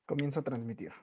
Comienzo a transmitir.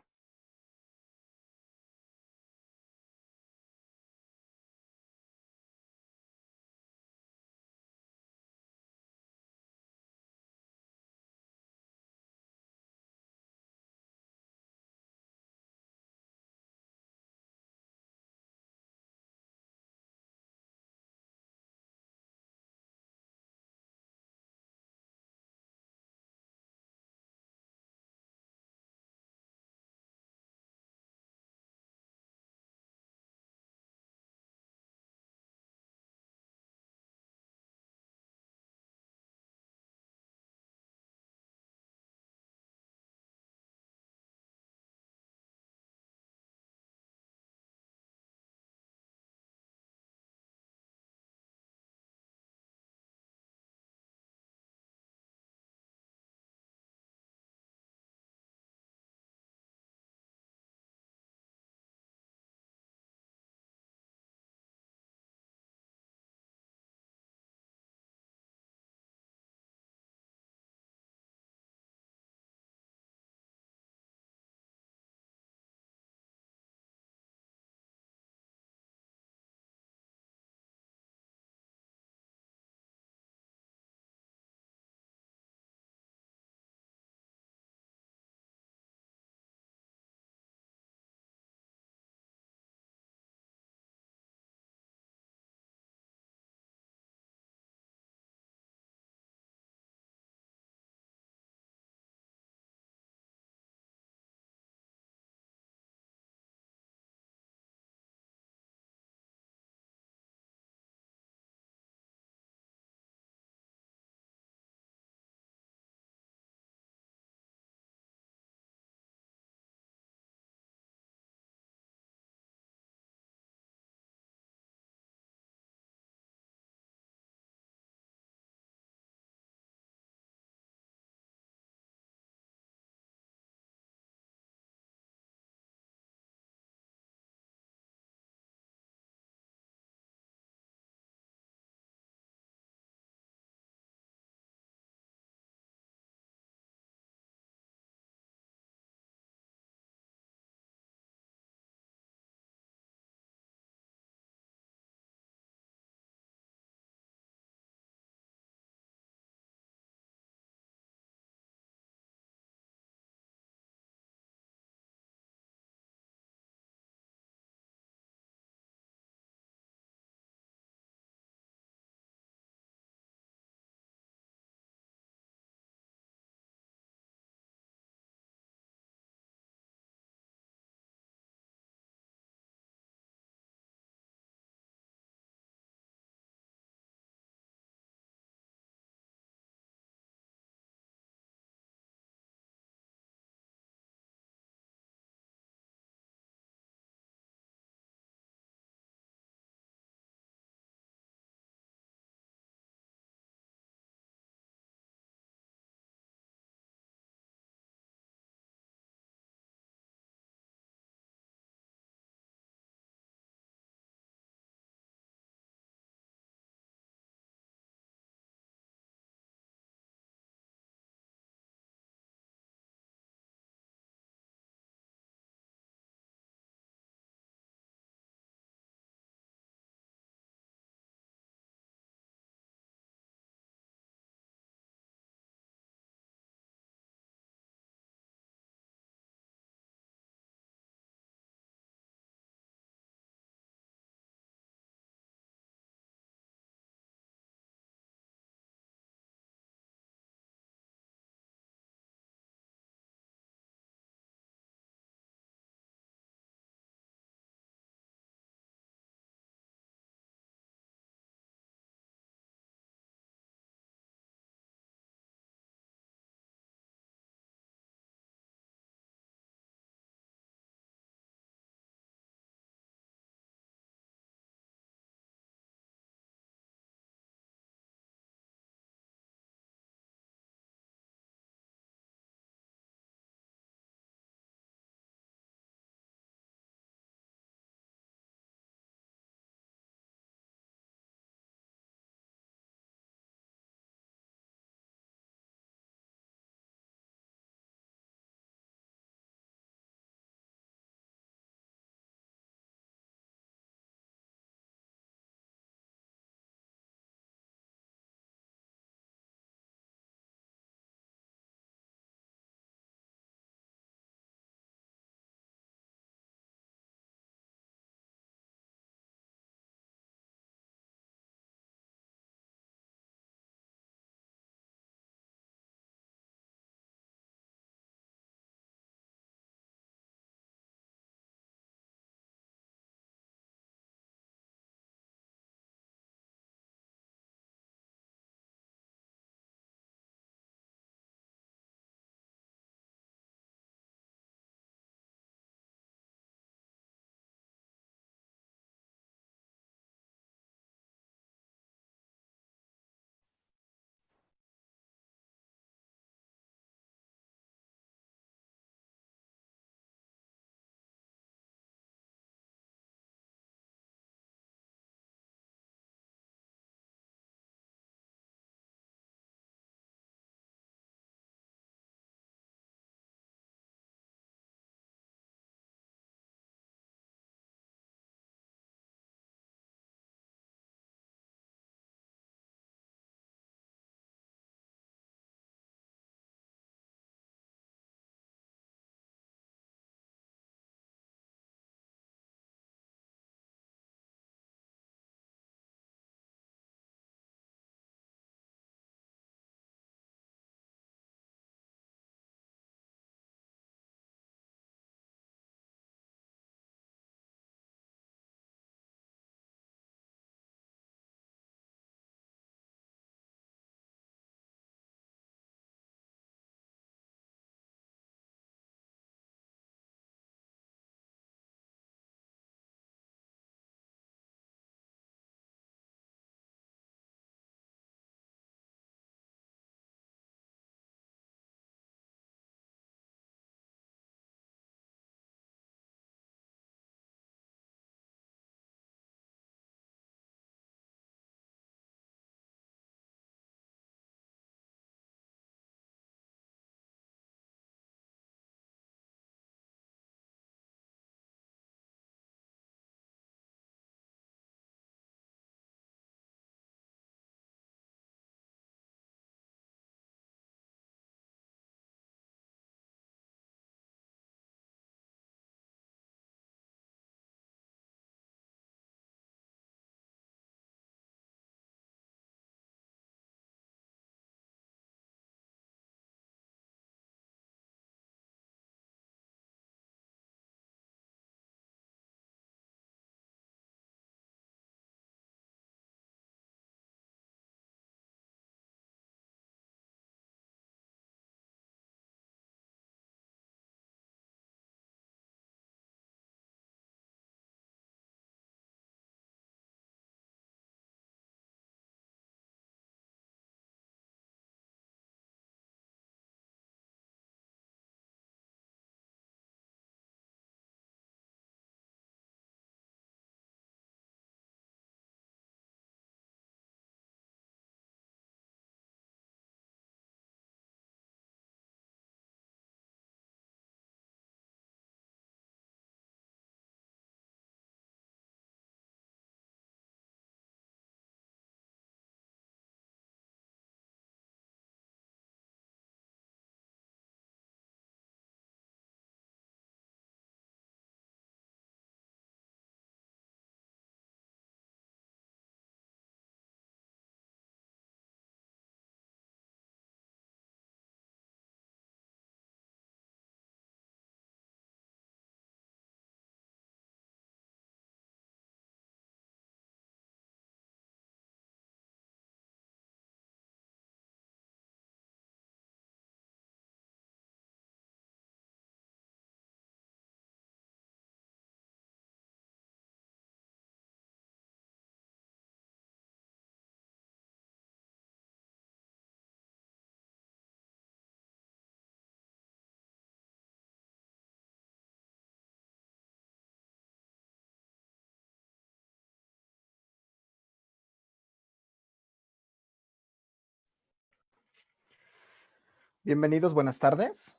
Bienvenidos, buenas tardes.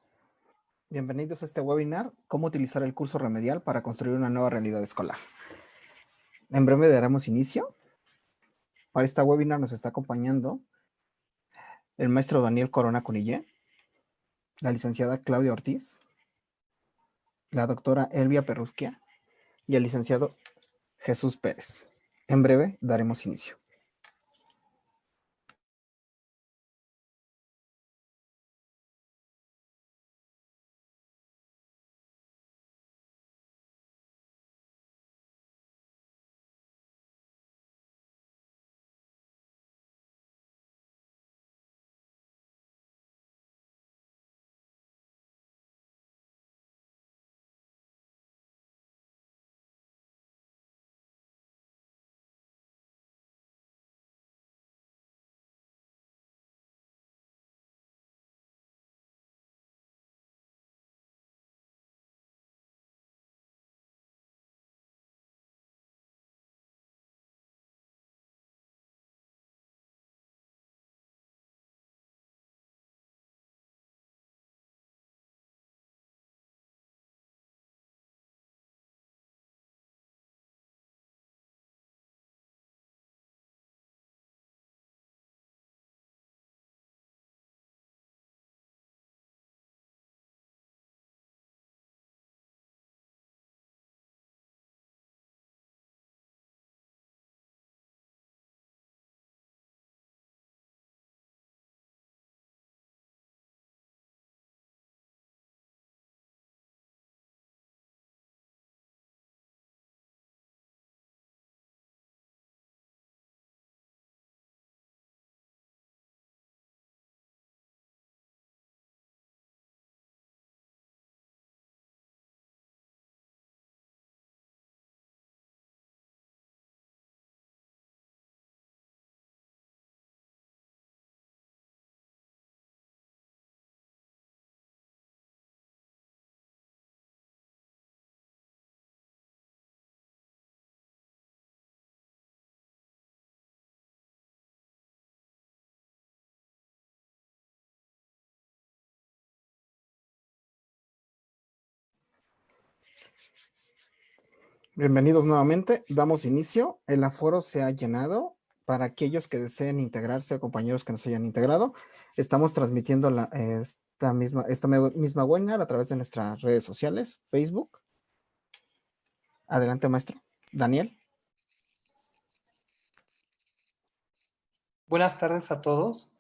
Bienvenidos a este webinar, cómo utilizar el curso remedial para construir una nueva realidad escolar. En breve daremos inicio. Para esta webinar nos está acompañando el maestro Daniel Corona Cunillé, la licenciada Claudia Ortiz, la doctora Elvia Perrusquia y el licenciado Jesús Pérez. En breve daremos inicio. Bienvenidos nuevamente. Damos inicio. El aforo se ha llenado. Para aquellos que deseen integrarse, compañeros que no se hayan integrado, estamos transmitiendo esta misma webinar a través de nuestras redes sociales, Facebook. Adelante, maestro. Daniel. Buenas tardes a todos.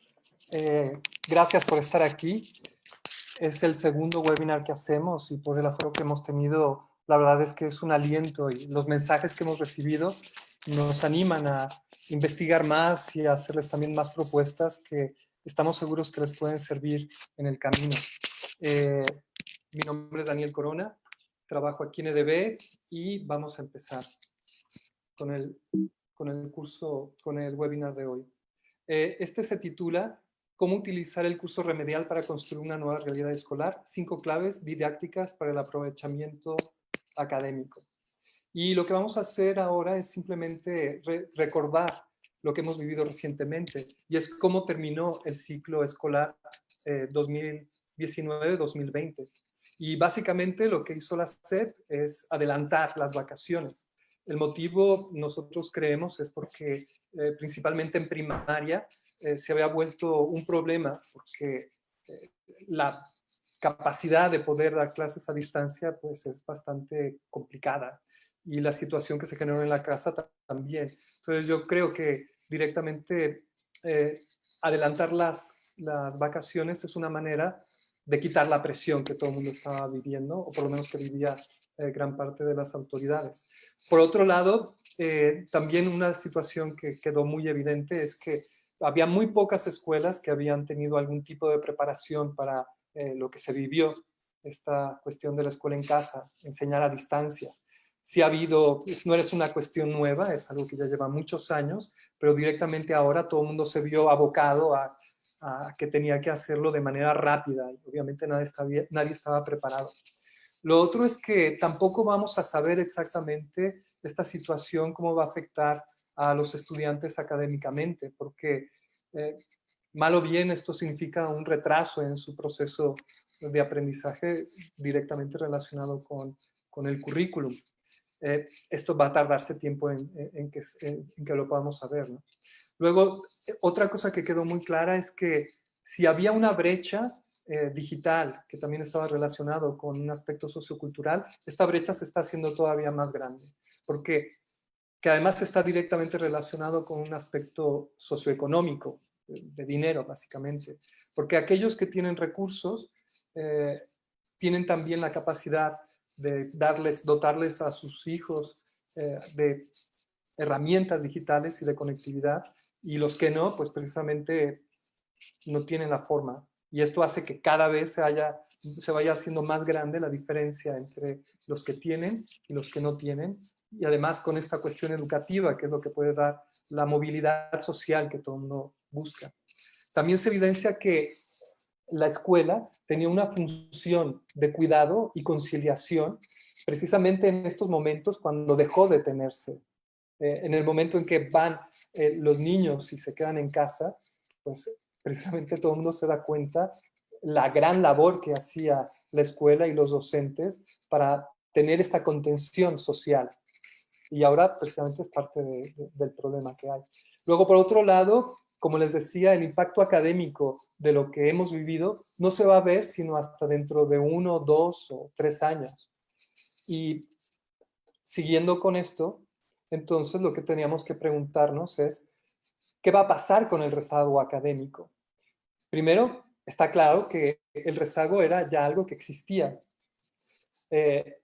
Gracias por estar aquí. Es el segundo webinar que hacemos y por el aforo que hemos tenido, la verdad es que es un aliento y los mensajes que hemos recibido nos animan a investigar más y a hacerles también más propuestas que estamos seguros que les pueden servir en el camino. Mi nombre es Daniel Corona, trabajo aquí en EDB y vamos a empezar con el webinar de hoy. Este se titula ¿Cómo utilizar el curso remedial para construir una nueva realidad escolar? 5 claves didácticas para el aprovechamiento académico. Y lo que vamos a hacer ahora es simplemente recordar lo que hemos vivido recientemente y es cómo terminó el ciclo escolar 2019-2020. Y básicamente lo que hizo la SEP es adelantar las vacaciones. El motivo, nosotros creemos, es porque principalmente en primaria se había vuelto un problema porque la capacidad de poder dar clases a distancia pues es bastante complicada y la situación que se generó en la casa también. Entonces yo creo que directamente adelantar las vacaciones es una manera de quitar la presión que todo el mundo estaba viviendo, o por lo menos que vivía gran parte de las autoridades. Por otro lado, también una situación que quedó muy evidente es que había muy pocas escuelas que habían tenido algún tipo de preparación para lo que se vivió, esta cuestión de la escuela en casa, enseñar a distancia. Sí ha habido, no es una cuestión nueva, es algo que ya lleva muchos años, pero directamente ahora todo el mundo se vio abocado a que tenía que hacerlo de manera rápida y obviamente nadie estaba preparado. Lo otro es que tampoco vamos a saber exactamente esta situación, cómo va a afectar a los estudiantes académicamente, porque mal o bien esto significa un retraso en su proceso de aprendizaje directamente relacionado con el currículum. Esto va a tardarse tiempo en que lo podamos saber, ¿no? Luego, otra cosa que quedó muy clara es que si había una brecha digital que también estaba relacionado con un aspecto sociocultural, esta brecha se está haciendo todavía más grande, porque que además está directamente relacionado con un aspecto socioeconómico, de dinero básicamente, porque aquellos que tienen recursos eh, tienen también la capacidad de dotarles a sus hijos de herramientas digitales y de conectividad, y los que no, pues precisamente no tienen la forma. Y esto hace que cada vez se vaya haciendo más grande la diferencia entre los que tienen y los que no tienen. Y además con esta cuestión educativa, que es lo que puede dar la movilidad social que todo el mundo busca. También se evidencia que la escuela tenía una función de cuidado y conciliación precisamente en estos momentos cuando dejó de tenerse. En el momento en que van los niños y se quedan en casa, pues precisamente todo el mundo se da cuenta la gran labor que hacía la escuela y los docentes para tener esta contención social. Y ahora precisamente es parte del problema que hay. Luego, por otro lado, como les decía, el impacto académico de lo que hemos vivido no se va a ver sino hasta dentro de 1, 2 o 3 años. Y siguiendo con esto, entonces lo que teníamos que preguntarnos es, ¿qué va a pasar con el rezago académico? Primero, está claro que el rezago era ya algo que existía. Eh,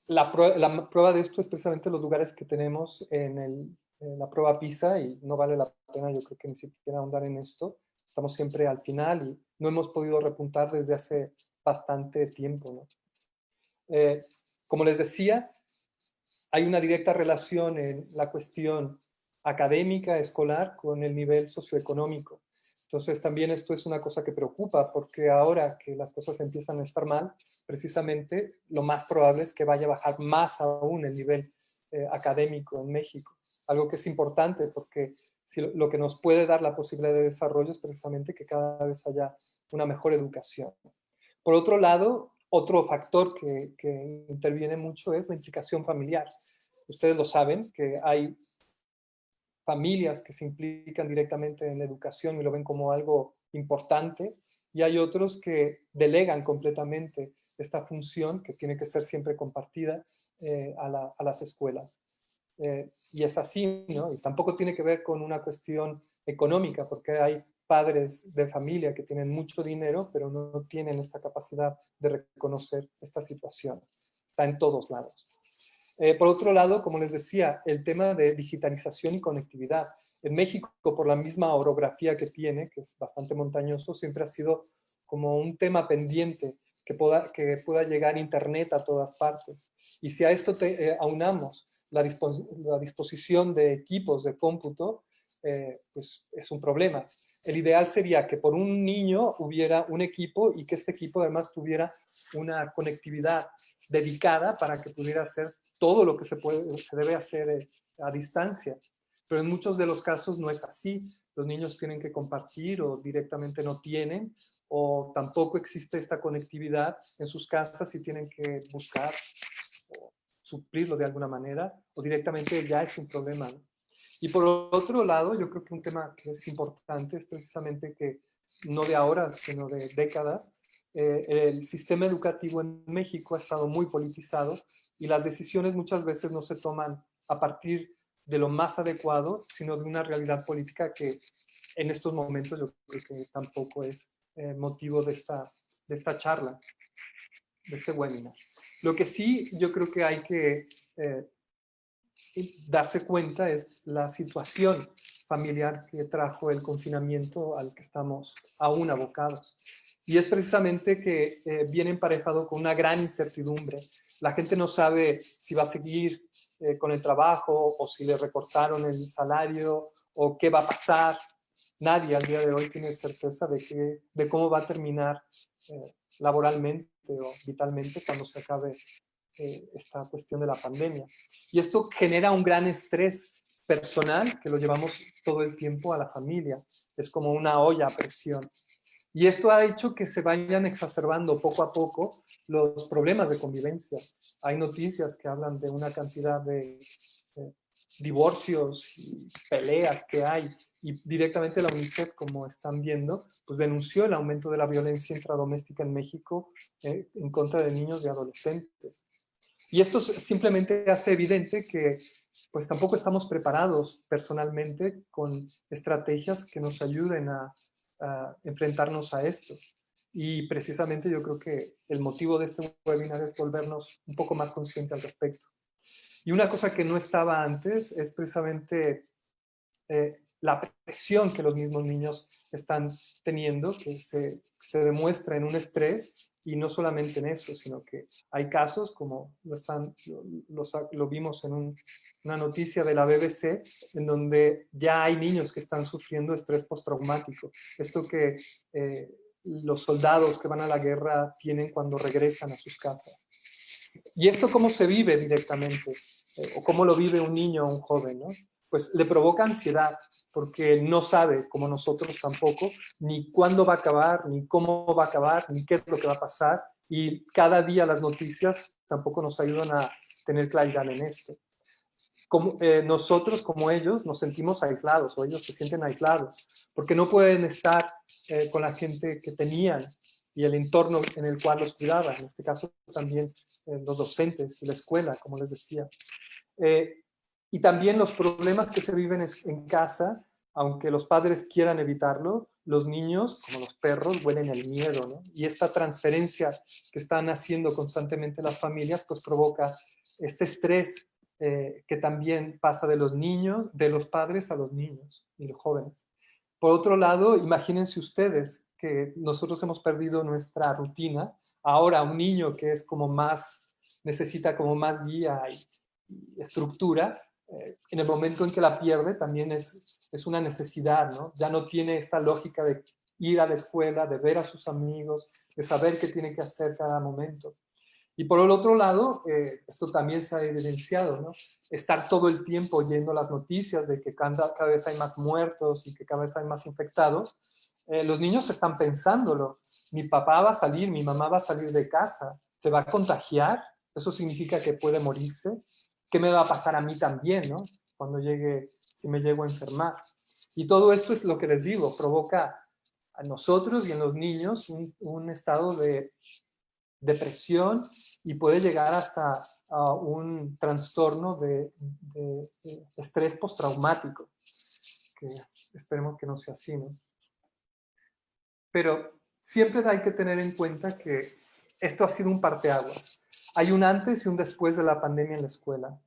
la prueba de esto es precisamente los lugares que tenemos en la prueba PISA, y no vale la pena, yo creo que ni siquiera ahondar en esto. Estamos siempre al final y no hemos podido repuntar desde hace bastante tiempo, ¿no? Como les decía, hay una directa relación en la cuestión académica, escolar, con el nivel socioeconómico. Entonces también esto es una cosa que preocupa, porque ahora que las cosas empiezan a estar mal, precisamente lo más probable es que vaya a bajar más aún el nivel académico en México. Algo que es importante porque si lo que nos puede dar la posibilidad de desarrollo es precisamente que cada vez haya una mejor educación. Por otro lado, otro factor que interviene mucho es la implicación familiar. Ustedes lo saben, que hay familias que se implican directamente en la educación y lo ven como algo importante, y hay otros que delegan completamente esta función que tiene que ser siempre compartida a las escuelas. Y es así, ¿no? Y tampoco tiene que ver con una cuestión económica, porque hay padres de familia que tienen mucho dinero, pero no tienen esta capacidad de reconocer esta situación. Está en todos lados. Por otro lado, como les decía, el tema de digitalización y conectividad. En México, por la misma orografía que tiene, que es bastante montañoso, siempre ha sido como un tema pendiente que pueda llegar Internet a todas partes. Y si a esto aunamos la disposición de equipos de cómputo, pues es un problema. El ideal sería que por un niño hubiera un equipo y que este equipo además tuviera una conectividad dedicada para que pudiera hacer todo lo que se debe hacer a distancia. Pero en muchos de los casos no es así. Los niños tienen que compartir o directamente no tienen, o tampoco existe esta conectividad en sus casas y tienen que buscar o suplirlo de alguna manera, o directamente ya es un problema, ¿no? Y por otro lado, yo creo que un tema que es importante es precisamente que no de ahora, sino de décadas, el sistema educativo en México ha estado muy politizado y las decisiones muchas veces no se toman a partir de lo más adecuado, sino de una realidad política que en estos momentos yo creo que tampoco es motivo de esta charla, de este webinar. Lo que sí yo creo que hay que darse cuenta es la situación familiar que trajo el confinamiento al que estamos aún abocados. Y es precisamente que viene emparejado con una gran incertidumbre. La gente no sabe si va a seguir con el trabajo o si le recortaron el salario o qué va a pasar. Nadie al día de hoy tiene certeza de cómo va a terminar laboralmente o vitalmente cuando se acabe esta cuestión de la pandemia. Y esto genera un gran estrés personal que lo llevamos todo el tiempo a la familia. Es como una olla a presión. Y esto ha hecho que se vayan exacerbando poco a poco los problemas de convivencia. Hay noticias que hablan de una cantidad de divorcios y peleas que hay. Y directamente la UNICEF, como están viendo, pues denunció el aumento de la violencia intradoméstica en México en contra de niños y adolescentes. Y esto simplemente hace evidente que pues tampoco estamos preparados personalmente con estrategias que nos ayuden a enfrentarnos a esto. Y precisamente yo creo que el motivo de este webinar es volvernos un poco más conscientes al respecto. Y una cosa que no estaba antes es precisamente la presión que los mismos niños están teniendo, que se demuestra en un estrés, y no solamente en eso, sino que hay casos, como lo vimos en una noticia de la BBC, en donde ya hay niños que están sufriendo estrés postraumático. Esto que los soldados que van a la guerra tienen cuando regresan a sus casas. ¿Y esto cómo se vive directamente? ¿O cómo lo vive un niño o un joven, ¿no? Pues le provoca ansiedad, porque no sabe, como nosotros tampoco, ni cuándo va a acabar, ni cómo va a acabar, ni qué es lo que va a pasar. Y cada día las noticias tampoco nos ayudan a tener claridad en esto. Nosotros, como ellos, nos sentimos aislados, o ellos se sienten aislados, porque no pueden estar con la gente que tenían y el entorno en el cual los cuidaba, en este caso también los docentes y la escuela, como les decía. Y también los problemas que se viven en casa, aunque los padres quieran evitarlo, los niños, como los perros, huelen el miedo, ¿no? Y esta transferencia que están haciendo constantemente las familias, pues provoca este estrés que también pasa de los niños, de los padres a los niños y los jóvenes. Por otro lado, imagínense ustedes que nosotros hemos perdido nuestra rutina. Ahora un niño que es como más, necesita como más guía y estructura, en el momento en que la pierde también es una necesidad, ¿no? Ya no tiene esta lógica de ir a la escuela, de ver a sus amigos, de saber qué tiene que hacer cada momento. Y por el otro lado, esto también se ha evidenciado, ¿no? Estar todo el tiempo oyendo las noticias de que cada vez hay más muertos y que cada vez hay más infectados. Los niños están pensándolo. Mi papá va a salir, mi mamá va a salir de casa, se va a contagiar, eso significa que puede morirse. ¿Qué me va a pasar a mí también, ¿no? Cuando llegue, si me llego a enfermar. Y todo esto es lo que les digo, provoca a nosotros y en los niños un estado de depresión y puede llegar hasta a un trastorno de estrés postraumático, que esperemos que no sea así, ¿no? Pero siempre hay que tener en cuenta que esto ha sido un parteaguas. Hay un antes y un después de la pandemia en la escuela.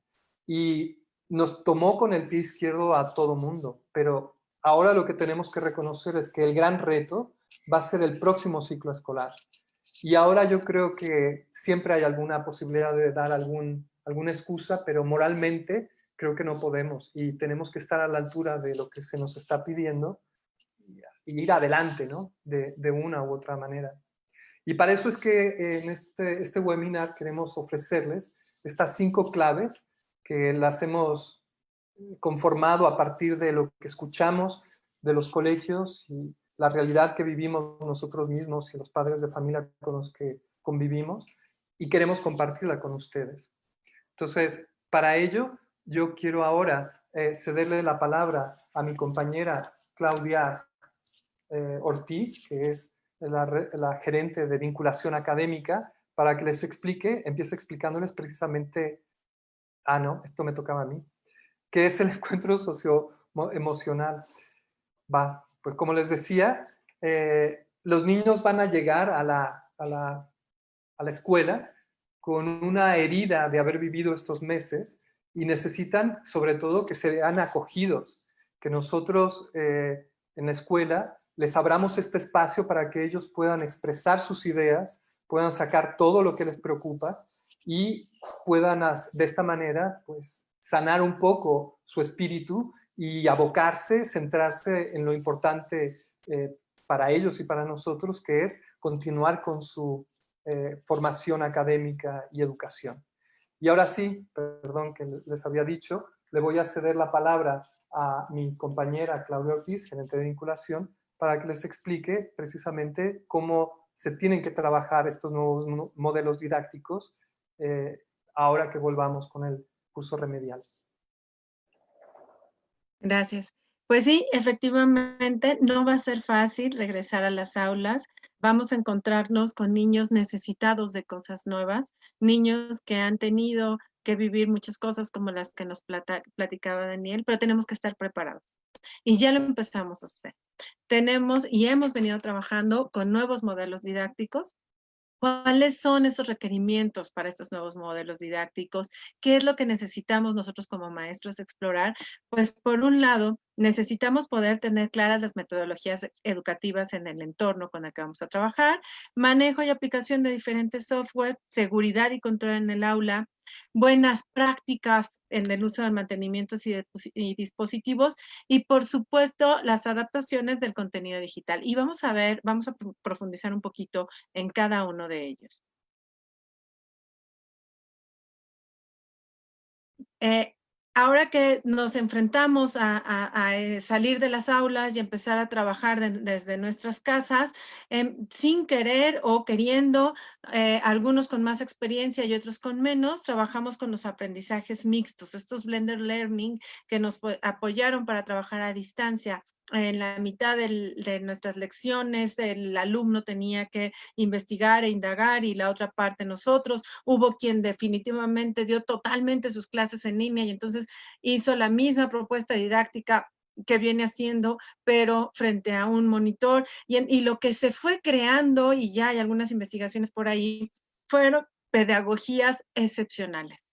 Y nos tomó con el pie izquierdo a todo mundo. Pero ahora lo que tenemos que reconocer es que el gran reto va a ser el próximo ciclo escolar. Y ahora yo creo que siempre hay alguna posibilidad de dar alguna excusa, pero moralmente creo que no podemos. Y tenemos que estar a la altura de lo que se nos está pidiendo y ir adelante, ¿no? De una u otra manera. Y para eso es que en este webinar queremos ofrecerles estas 5 claves que las hemos conformado a partir de lo que escuchamos de los colegios y la realidad que vivimos nosotros mismos y los padres de familia con los que convivimos, y queremos compartirla con ustedes. Entonces, para ello, yo quiero ahora cederle la palabra a mi compañera Claudia Ortiz, que es la gerente de vinculación académica, para que les empiece explicándoles precisamente, no, esto me tocaba a mí, qué es el encuentro socioemocional. Pues como les decía, los niños van a llegar a la escuela con una herida de haber vivido estos meses y necesitan sobre todo que se vean acogidos, que nosotros en la escuela les abramos este espacio para que ellos puedan expresar sus ideas, puedan sacar todo lo que les preocupa y puedan de esta manera pues sanar un poco su espíritu y abocarse, centrarse en lo importante para ellos y para nosotros, que es continuar con su formación académica y educación. Y ahora sí, perdón que les había dicho, le voy a ceder la palabra a mi compañera Claudia Ortiz, gerente de vinculación, para que les explique precisamente cómo se tienen que trabajar estos nuevos modelos didácticos ahora que volvamos con el curso remedial. Gracias. Pues sí, efectivamente, no va a ser fácil regresar a las aulas. Vamos a encontrarnos con niños necesitados de cosas nuevas, niños que han tenido que vivir muchas cosas como las que nos platicaba Daniel, pero tenemos que estar preparados. Y ya lo empezamos a hacer. Tenemos y hemos venido trabajando con nuevos modelos didácticos. ¿Cuáles son esos requerimientos para estos nuevos modelos didácticos? ¿Qué es lo que necesitamos nosotros como maestros explorar? Pues por un lado, necesitamos poder tener claras las metodologías educativas en el entorno con el que vamos a trabajar, manejo y aplicación de diferentes software, seguridad y control en el aula, buenas prácticas en el uso de mantenimientos y dispositivos y por supuesto las adaptaciones del contenido digital. Y vamos a profundizar un poquito en cada uno de ellos. Ahora que nos enfrentamos a salir de las aulas y empezar a trabajar desde nuestras casas, sin querer o queriendo, algunos con más experiencia y otros con menos, trabajamos con los aprendizajes mixtos, estos blended learning que nos apoyaron para trabajar a distancia. En la mitad de nuestras lecciones, el alumno tenía que investigar e indagar y la otra parte nosotros. Hubo quien definitivamente dio totalmente sus clases en línea y entonces hizo la misma propuesta didáctica que viene haciendo, pero frente a un monitor. Y lo que se fue creando, y ya hay algunas investigaciones por ahí, fueron pedagogías excepcionales.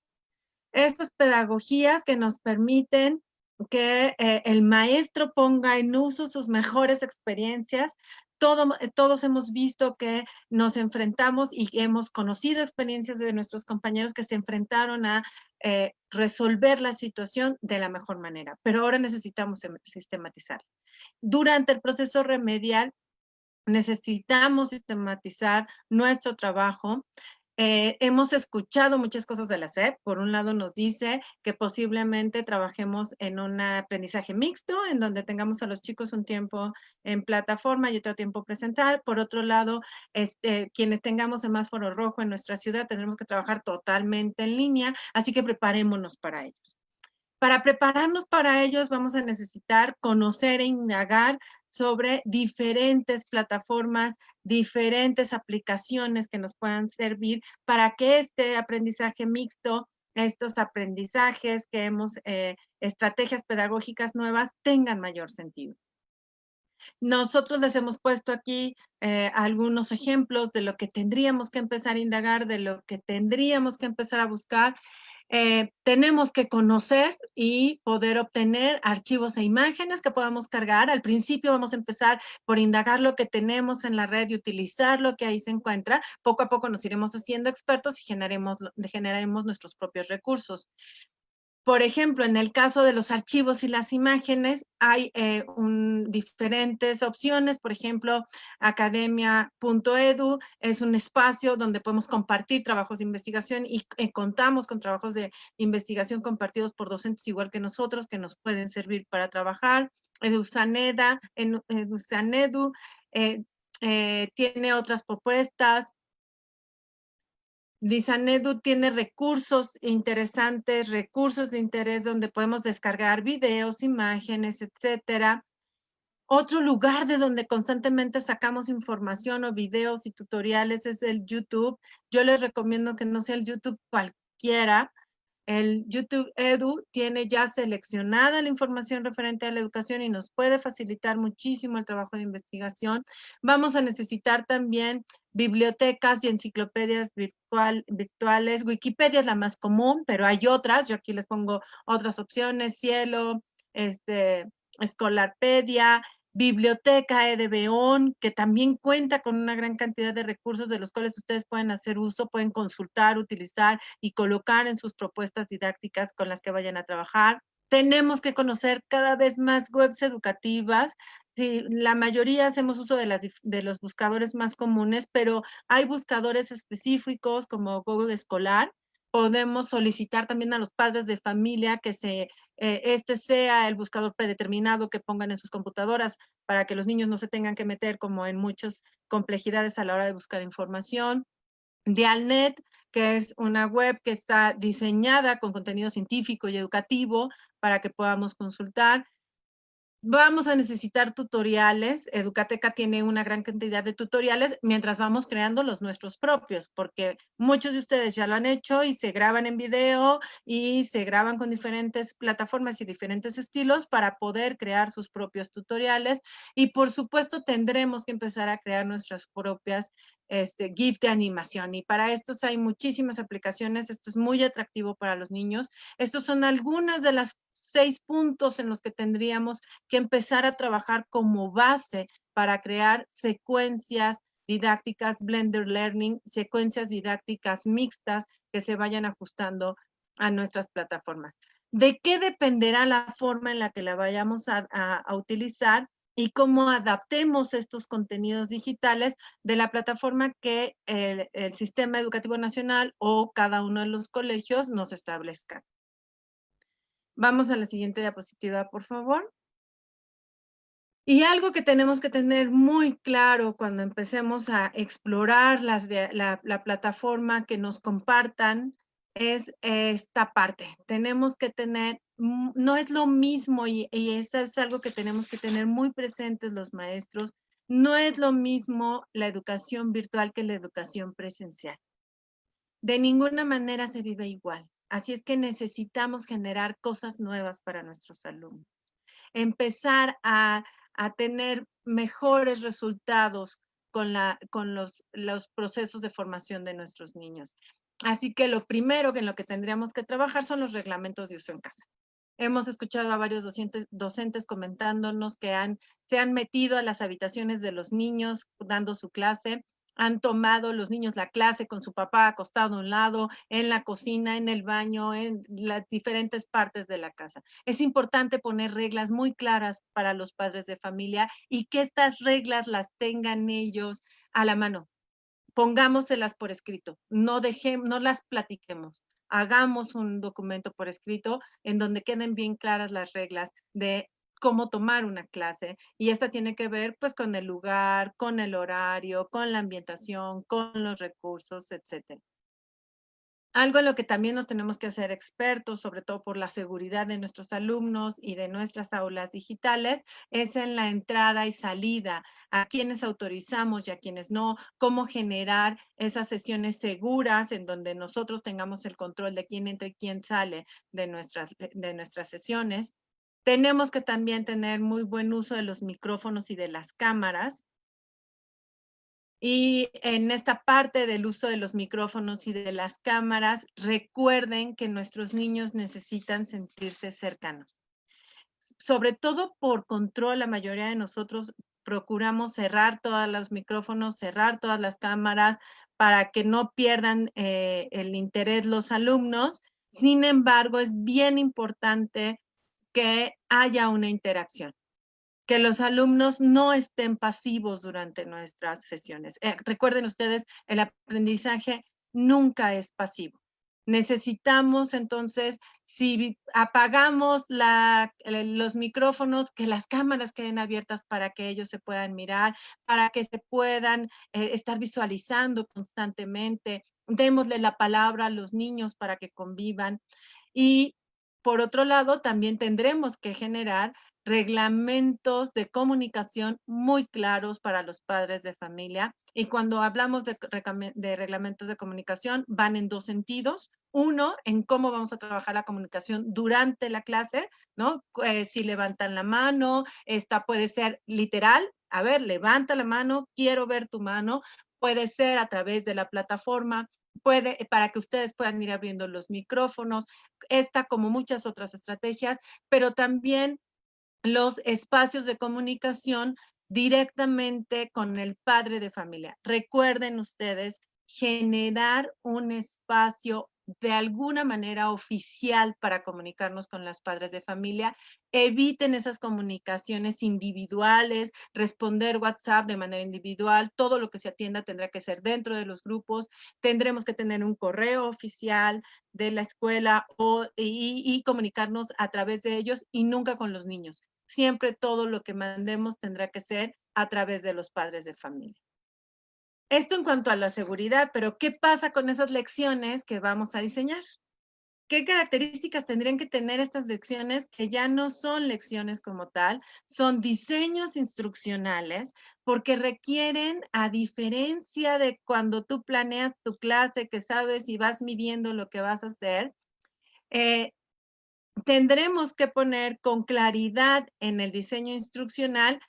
Estas pedagogías que nos permiten que el maestro ponga en uso sus mejores experiencias. Todos hemos visto que nos enfrentamos y hemos conocido experiencias de nuestros compañeros que se enfrentaron a resolver la situación de la mejor manera, pero ahora necesitamos sistematizar. Durante el proceso remedial necesitamos sistematizar nuestro trabajo. Hemos escuchado muchas cosas de la SEP. Por un lado nos dice que posiblemente trabajemos en un aprendizaje mixto, en donde tengamos a los chicos un tiempo en plataforma y otro tiempo presencial. Por otro lado, quienes tengamos semáforo rojo en nuestra ciudad tendremos que trabajar totalmente en línea, así que preparémonos para ellos. Para prepararnos para ellos vamos a necesitar conocer e indagar sobre diferentes plataformas, diferentes aplicaciones que nos puedan servir para que este aprendizaje mixto, estos aprendizajes que hemos, estrategias pedagógicas nuevas, tengan mayor sentido. Nosotros les hemos puesto aquí algunos ejemplos de lo que tendríamos que empezar a indagar, de lo que tendríamos que empezar a buscar. Tenemos que conocer y poder obtener archivos e imágenes que podamos cargar. Al principio vamos a empezar por indagar lo que tenemos en la red y utilizar lo que ahí se encuentra. Poco a poco nos iremos haciendo expertos y generaremos nuestros propios recursos. Por ejemplo, en el caso de los archivos y las imágenes, hay diferentes opciones. Por ejemplo, academia.edu es un espacio donde podemos compartir trabajos de investigación y contamos con trabajos de investigación compartidos por docentes igual que nosotros, que nos pueden servir para trabajar. Edusanedu tiene otras propuestas. Disanedu tiene recursos interesantes, recursos de interés donde podemos descargar videos, imágenes, etcétera. Otro lugar de donde constantemente sacamos información o videos y tutoriales es el YouTube. Yo les recomiendo que no sea el YouTube cualquiera. El YouTube Edu tiene ya seleccionada la información referente a la educación y nos puede facilitar muchísimo el trabajo de investigación. Vamos a necesitar también bibliotecas y enciclopedias virtuales. Wikipedia es la más común, pero hay otras. Yo aquí les pongo otras opciones: Cielo, Escolarpedia, Biblioteca EDBON, que también cuenta con una gran cantidad de recursos de los cuales ustedes pueden hacer uso, pueden consultar, utilizar y colocar en sus propuestas didácticas con las que vayan a trabajar. Tenemos que conocer cada vez más webs educativas. Sí, la mayoría hacemos uso de los buscadores más comunes, pero hay buscadores específicos como Google Escolar, Podemos solicitar también a los padres de familia que este sea el buscador predeterminado que pongan en sus computadoras para que los niños no se tengan que meter como en muchas complejidades a la hora de buscar información. Dialnet, que es una web que está diseñada con contenido científico y educativo para que podamos consultar. Vamos a necesitar tutoriales. Educateca tiene una gran cantidad de tutoriales mientras vamos creando los nuestros propios, porque muchos de ustedes ya lo han hecho y se graban en video y se graban con diferentes plataformas y diferentes estilos para poder crear sus propios tutoriales. Y por supuesto tendremos que empezar a crear nuestras propias GIF de animación. Y para estos hay muchísimas aplicaciones. Esto es muy atractivo para los niños. Estos son algunas de las 6 puntos en los que tendríamos que empezar a trabajar como base para crear secuencias didácticas, blended learning, secuencias didácticas mixtas que se vayan ajustando a nuestras plataformas. ¿De qué dependerá la forma en la que la vayamos a utilizar y cómo adaptemos estos contenidos digitales de la plataforma que el Sistema Educativo Nacional o cada uno de los colegios nos establezca? Vamos a la siguiente diapositiva, por favor. Y algo que tenemos que tener muy claro cuando empecemos a explorar la plataforma que nos compartan es esta parte. Tenemos que tener, no es lo mismo, y esto es algo que tenemos que tener muy presentes los maestros, no es lo mismo la educación virtual que la educación presencial. De ninguna manera se vive igual. Así es que necesitamos generar cosas nuevas para nuestros alumnos. Empezar a tener mejores resultados con los procesos de formación de nuestros niños. Así que lo primero en lo que tendríamos que trabajar son los reglamentos de uso en casa. Hemos escuchado a varios docentes comentándonos que se han metido a las habitaciones de los niños dando su clase, han tomado los niños la clase con su papá acostado a un lado, en la cocina, en el baño, en las diferentes partes de la casa. Es importante poner reglas muy claras para los padres de familia y que estas reglas las tengan ellos a la mano. Pongámoselas por escrito, no las platiquemos. Hagamos un documento por escrito en donde queden bien claras las reglas de cómo tomar una clase, y esta tiene que ver pues con el lugar, con el horario, con la ambientación, con los recursos, etcétera. Algo en lo que también nos tenemos que hacer expertos, sobre todo por la seguridad de nuestros alumnos y de nuestras aulas digitales, es en la entrada y salida, a quienes autorizamos y a quienes no, cómo generar esas sesiones seguras en donde nosotros tengamos el control de quién entra y quién sale de nuestras sesiones. Tenemos que también tener muy buen uso de los micrófonos y de las cámaras. Y en esta parte del uso de los micrófonos y de las cámaras, recuerden que nuestros niños necesitan sentirse cercanos. Sobre todo por control, la mayoría de nosotros procuramos cerrar todos los micrófonos, cerrar todas las cámaras para que no pierdan el interés los alumnos. Sin embargo, es bien importante que haya una interacción, que los alumnos no estén pasivos durante nuestras sesiones. Recuerden ustedes, el aprendizaje nunca es pasivo. Necesitamos entonces, si apagamos los micrófonos, que las cámaras queden abiertas para que ellos se puedan mirar, para que se puedan estar visualizando constantemente. Démosle la palabra a los niños para que convivan. Y por otro lado, también tendremos que generar reglamentos de comunicación muy claros para los padres de familia. Y cuando hablamos de reglamentos de comunicación, van en dos sentidos. Uno, en cómo vamos a trabajar la comunicación durante la clase, ¿no? Si levantan la mano, esta puede ser literal. A ver, levanta la mano, quiero ver tu mano. Puede ser a través de la plataforma, para que ustedes puedan ir abriendo los micrófonos. Esta, como muchas otras estrategias, pero también los espacios de comunicación directamente con el padre de familia. Recuerden ustedes generar un espacio de alguna manera oficial para comunicarnos con los padres de familia. Eviten esas comunicaciones individuales, responder WhatsApp de manera individual, todo lo que se atienda tendrá que ser dentro de los grupos, tendremos que tener un correo oficial de la escuela y comunicarnos a través de ellos y nunca con los niños. Siempre todo lo que mandemos tendrá que ser a través de los padres de familia. Esto en cuanto a la seguridad, pero ¿qué pasa con esas lecciones que vamos a diseñar? ¿Qué características tendrían que tener estas lecciones que ya no son lecciones como tal, son diseños instruccionales, porque requieren, a diferencia de cuando tú planeas tu clase, que sabes y vas midiendo lo que vas a hacer, tendremos que poner con claridad en el diseño instruccional.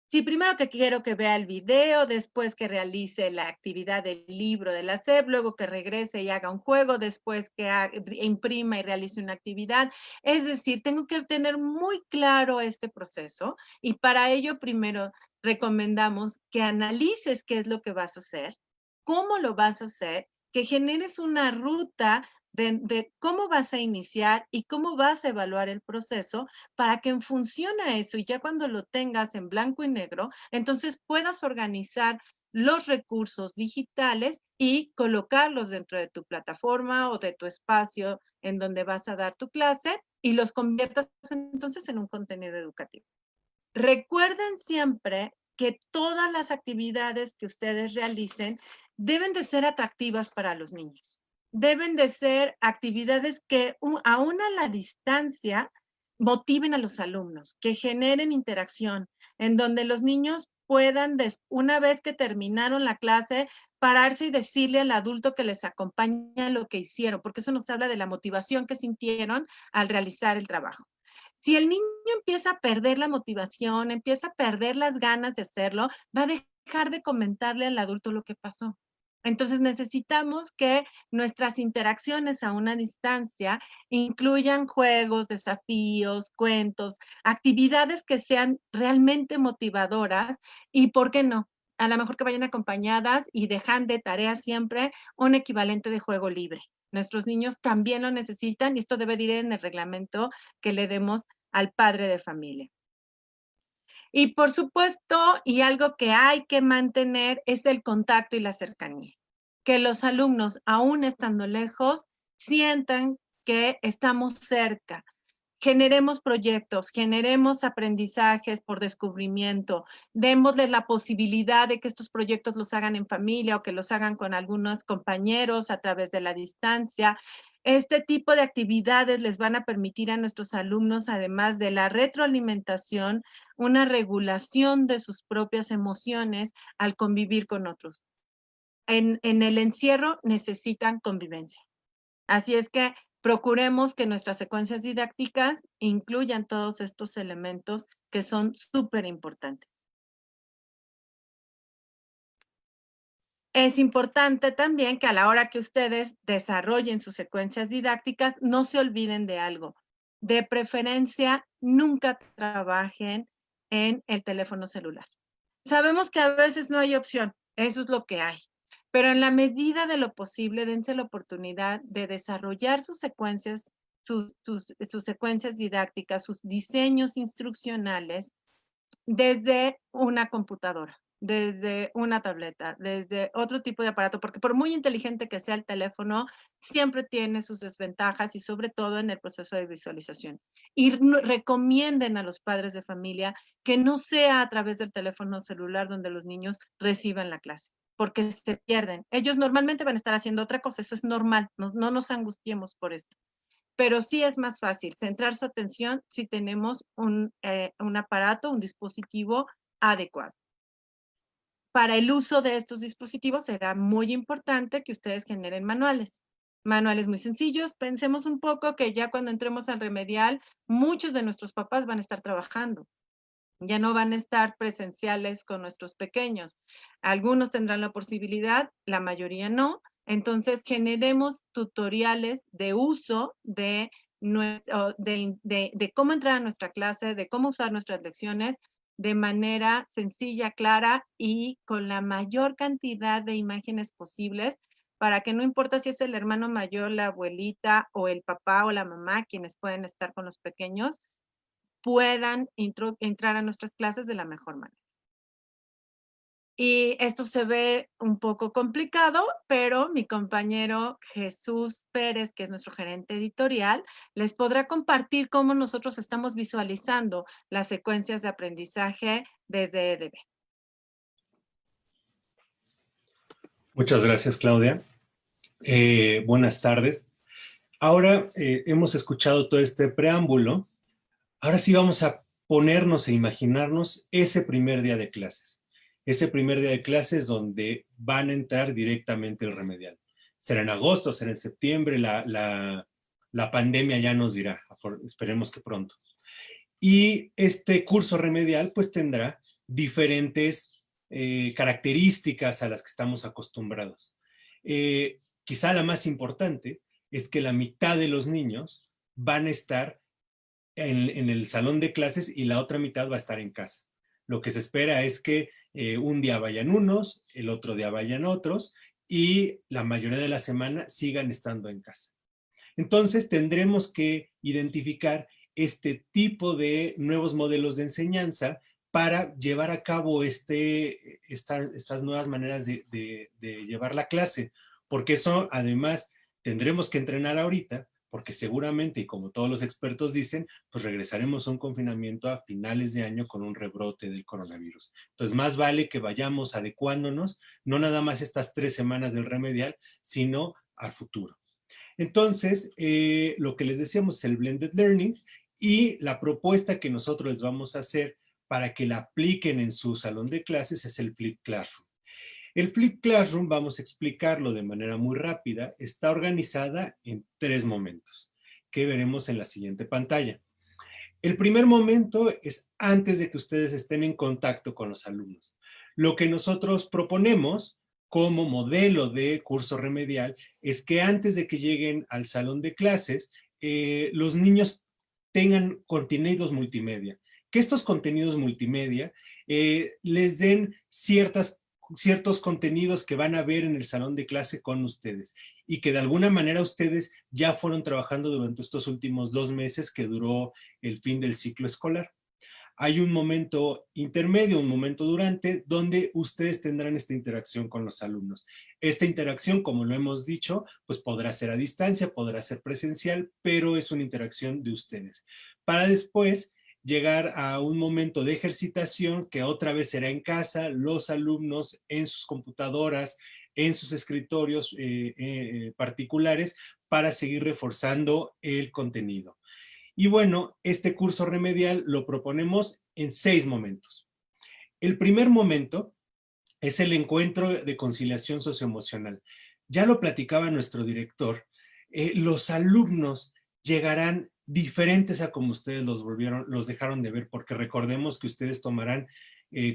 Sí, primero que quiero que vea el video, después que realice la actividad del libro de la SEP, luego que regrese y haga un juego, después que imprima y realice una actividad. Es decir, tengo que tener muy claro este proceso y para ello primero recomendamos que analices qué es lo que vas a hacer, cómo lo vas a hacer, que generes una ruta de cómo vas a iniciar y cómo vas a evaluar el proceso para que en función a eso y ya cuando lo tengas en blanco y negro, entonces puedas organizar los recursos digitales y colocarlos dentro de tu plataforma o de tu espacio en donde vas a dar tu clase y los conviertas entonces en un contenido educativo. Recuerden siempre que todas las actividades que ustedes realicen deben de ser atractivas para los niños. Deben de ser actividades que aún a la distancia motiven a los alumnos, que generen interacción, en donde los niños puedan, una vez que terminaron la clase, pararse y decirle al adulto que les acompaña lo que hicieron, porque eso nos habla de la motivación que sintieron al realizar el trabajo. Si el niño empieza a perder la motivación, empieza a perder las ganas de hacerlo, va a dejar de comentarle al adulto lo que pasó. Entonces necesitamos que nuestras interacciones a una distancia incluyan juegos, desafíos, cuentos, actividades que sean realmente motivadoras y, ¿por qué no? A lo mejor que vayan acompañadas y dejan de tarea siempre un equivalente de juego libre. Nuestros niños también lo necesitan y esto debe de ir en el reglamento que le demos al padre de familia. Y por supuesto, y algo que hay que mantener es el contacto y la cercanía. Que los alumnos, aún estando lejos, sientan que estamos cerca. Generemos proyectos, generemos aprendizajes por descubrimiento, démosles la posibilidad de que estos proyectos los hagan en familia o que los hagan con algunos compañeros a través de la distancia. Este tipo de actividades les van a permitir a nuestros alumnos, además de la retroalimentación, una regulación de sus propias emociones al convivir con otros. En el encierro necesitan convivencia. Así es que procuremos que nuestras secuencias didácticas incluyan todos estos elementos que son súper importantes. Es importante también que a la hora que ustedes desarrollen sus secuencias didácticas, no se olviden de algo. De preferencia, nunca trabajen en el teléfono celular. Sabemos que a veces no hay opción, eso es lo que hay. Pero en la medida de lo posible, dense la oportunidad de desarrollar sus secuencias, sus secuencias didácticas, sus diseños instruccionales desde una computadora, desde una tableta, desde otro tipo de aparato, porque por muy inteligente que sea el teléfono, siempre tiene sus desventajas y sobre todo en el proceso de visualización. Y recomienden a los padres de familia que no sea a través del teléfono celular donde los niños reciban la clase, porque se pierden. Ellos normalmente van a estar haciendo otra cosa, eso es normal, no nos angustiemos por esto. Pero sí es más fácil centrar su atención si tenemos un aparato, un dispositivo adecuado. Para el uso de estos dispositivos será muy importante que ustedes generen manuales. Manuales muy sencillos. Pensemos un poco que ya cuando entremos al remedial, muchos de nuestros papás van a estar trabajando. Ya no van a estar presenciales con nuestros pequeños. Algunos tendrán la posibilidad, la mayoría no. Entonces, generemos tutoriales de uso de cómo entrar a nuestra clase, de cómo usar nuestras lecciones de manera sencilla, clara y con la mayor cantidad de imágenes posibles para que no importa si es el hermano mayor, la abuelita o el papá o la mamá quienes pueden estar con los pequeños, puedan entrar a nuestras clases de la mejor manera. Y esto se ve un poco complicado, pero mi compañero Jesús Pérez, que es nuestro gerente editorial, les podrá compartir cómo nosotros estamos visualizando las secuencias de aprendizaje desde EDB. Muchas gracias, Claudia. Buenas tardes. Ahora hemos escuchado todo este preámbulo. Ahora sí vamos a ponernos e imaginarnos ese primer día de clases. Ese primer día de clases donde van a entrar directamente el remedial. Será en agosto, será en septiembre, la pandemia ya nos dirá, esperemos que pronto. Y este curso remedial pues tendrá diferentes características a las que estamos acostumbrados. Quizá la más importante es que la mitad de los niños van a estar en el salón de clases y la otra mitad va a estar en casa. Lo que se espera es que un día vayan unos, el otro día vayan otros y la mayoría de la semana sigan estando en casa. Entonces tendremos que identificar este tipo de nuevos modelos de enseñanza para llevar a cabo estas nuevas maneras de llevar la clase, porque eso además tendremos que entrenar ahorita, porque seguramente, y como todos los expertos dicen, pues regresaremos a un confinamiento a finales de año con un rebrote del coronavirus. Entonces, más vale que vayamos adecuándonos, no nada más estas 3 semanas del remedial, sino al futuro. Entonces, lo que les decíamos es el Blended Learning y la propuesta que nosotros les vamos a hacer para que la apliquen en su salón de clases es el Flipped Classroom. El Flipped Classroom, vamos a explicarlo de manera muy rápida, está organizada en 3 momentos que veremos en la siguiente pantalla. El primer momento es antes de que ustedes estén en contacto con los alumnos. Lo que nosotros proponemos como modelo de curso remedial es que antes de que lleguen al salón de clases, los niños tengan contenidos multimedia. Que estos contenidos multimedia les den ciertos contenidos que van a ver en el salón de clase con ustedes y que de alguna manera ustedes ya fueron trabajando durante estos últimos 2 meses que duró el fin del ciclo escolar. Hay un momento intermedio, un momento durante, donde ustedes tendrán esta interacción con los alumnos. Esta interacción, como lo hemos dicho, pues podrá ser a distancia, podrá ser presencial, pero es una interacción de ustedes. Para después llegar a un momento de ejercitación que otra vez será en casa, los alumnos en sus computadoras, en sus escritorios particulares, para seguir reforzando el contenido. Y bueno, este curso remedial lo proponemos en 6 momentos. El primer momento es el encuentro de conciliación socioemocional. Ya lo platicaba nuestro director, los alumnos llegarán diferentes a como ustedes los dejaron de ver, porque recordemos que ustedes tomarán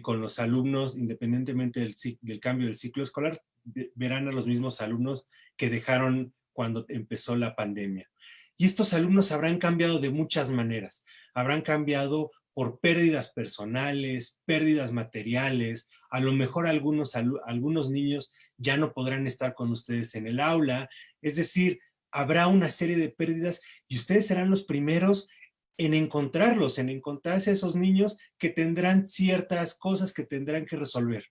con los alumnos, independientemente del cambio del ciclo escolar, verán a los mismos alumnos que dejaron cuando empezó la pandemia. Y estos alumnos habrán cambiado de muchas maneras. Habrán cambiado por pérdidas personales, pérdidas materiales. A lo mejor algunos niños ya no podrán estar con ustedes en el aula. Es decir, habrá una serie de pérdidas y ustedes serán los primeros en encontrarlos, en encontrarse a esos niños que tendrán ciertas cosas que tendrán que resolver.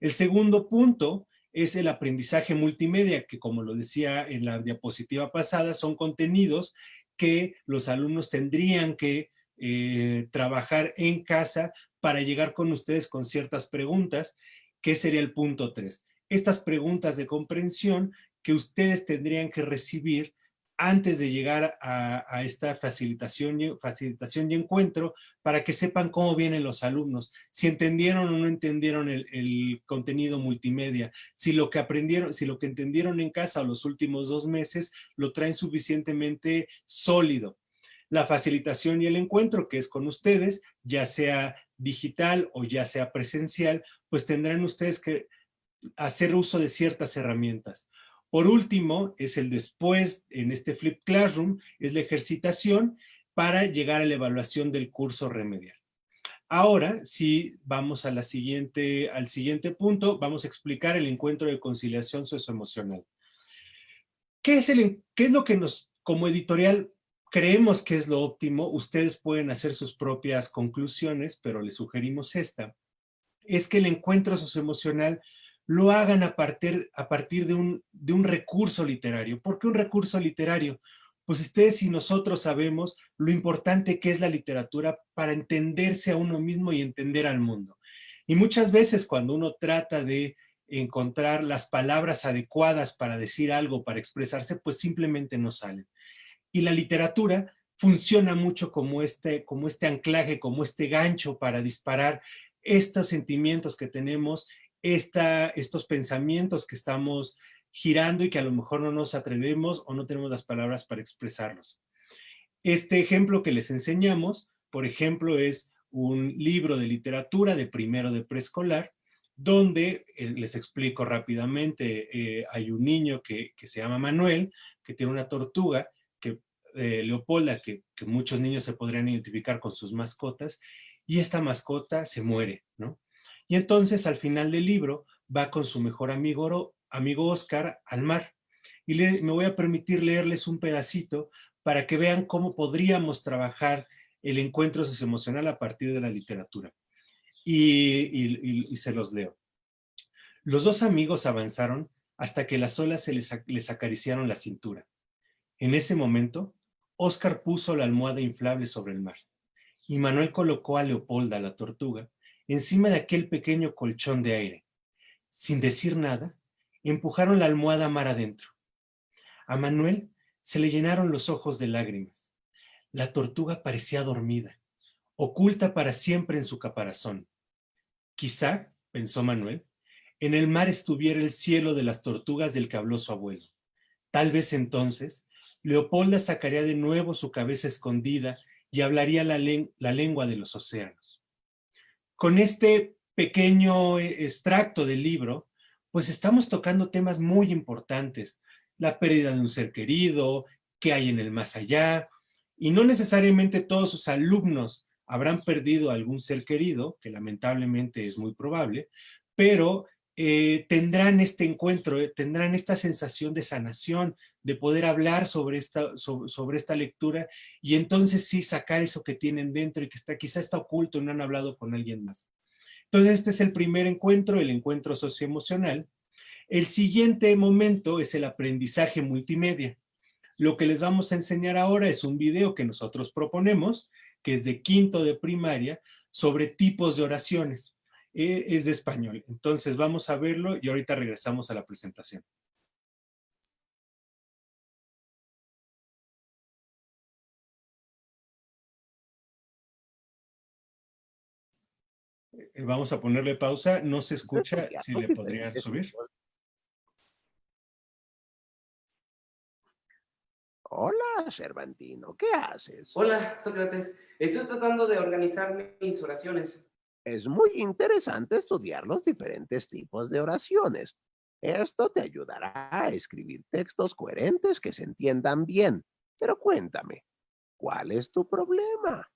El segundo punto es el aprendizaje multimedia, que como lo decía en la diapositiva pasada, son contenidos que los alumnos tendrían que trabajar en casa para llegar con ustedes con ciertas preguntas, que sería el punto 3. Estas preguntas de comprensión que ustedes tendrían que recibir antes de llegar a esta facilitación y encuentro para que sepan cómo vienen los alumnos, si entendieron o no entendieron el contenido multimedia, si lo que aprendieron, si lo que entendieron en casa los últimos 2 meses lo traen suficientemente sólido. La facilitación y el encuentro, que es con ustedes, ya sea digital o ya sea presencial, pues tendrán ustedes que hacer uso de ciertas herramientas. Por último, es el después, en este Flipped Classroom, es la ejercitación para llegar a la evaluación del curso remedial. Ahora, si vamos al siguiente punto, vamos a explicar el encuentro de conciliación socioemocional. ¿Qué es lo que como editorial, creemos que es lo óptimo? Ustedes pueden hacer sus propias conclusiones, pero les sugerimos esta. Es que el encuentro socioemocional lo hagan a partir de un recurso literario. ¿Por qué un recurso literario? Pues ustedes y nosotros sabemos lo importante que es la literatura para entenderse a uno mismo y entender al mundo. Y muchas veces cuando uno trata de encontrar las palabras adecuadas para decir algo, para expresarse, pues simplemente no salen. Y la literatura funciona mucho como este anclaje, como este gancho para disparar estos sentimientos que tenemos, estos pensamientos que estamos girando y que a lo mejor no nos atrevemos o no tenemos las palabras para expresarlos. Este ejemplo que les enseñamos, por ejemplo, es un libro de literatura de primero de preescolar, donde les explico rápidamente, hay un niño que se llama Manuel, que tiene una tortuga, que Leopolda, que muchos niños se podrían identificar con sus mascotas, y esta mascota se muere, ¿no? Y entonces al final del libro va con su mejor amigo Oscar al mar. Y me voy a permitir leerles un pedacito para que vean cómo podríamos trabajar el encuentro socioemocional a partir de la literatura. Y se los leo. Los dos amigos avanzaron hasta que las olas les acariciaron la cintura. En ese momento, Oscar puso la almohada inflable sobre el mar y Manuel colocó a Leopolda, la tortuga, encima de aquel pequeño colchón de aire. Sin decir nada, empujaron la almohada mar adentro. A Manuel se le llenaron los ojos de lágrimas. La tortuga parecía dormida, oculta para siempre en su caparazón. Quizá, pensó Manuel, en el mar estuviera el cielo de las tortugas del que habló su abuelo. Tal vez entonces, Leopolda sacaría de nuevo su cabeza escondida y hablaría la lengua de los océanos. Con este pequeño extracto del libro, pues estamos tocando temas muy importantes. La pérdida de un ser querido, qué hay en el más allá, y no necesariamente todos sus alumnos habrán perdido algún ser querido, que lamentablemente es muy probable, pero tendrán este encuentro, tendrán esta sensación de sanación, de poder hablar sobre esta lectura y entonces sí sacar eso que tienen dentro y que quizá está oculto y no han hablado con alguien más. Entonces este es el primer encuentro, el encuentro socioemocional. El siguiente momento es el aprendizaje multimedia. Lo que les vamos a enseñar ahora es un video que nosotros proponemos, que es de quinto de primaria, sobre tipos de oraciones. Es de español. Entonces vamos a verlo y ahorita regresamos a la presentación. Vamos a ponerle pausa. No se escucha, si le podrían subir. Hola, Cervantino, ¿qué haces? Hola, Sócrates. Estoy tratando de organizar mis oraciones. Es muy interesante estudiar los diferentes tipos de oraciones. Esto te ayudará a escribir textos coherentes que se entiendan bien. Pero cuéntame, ¿cuál es tu problema?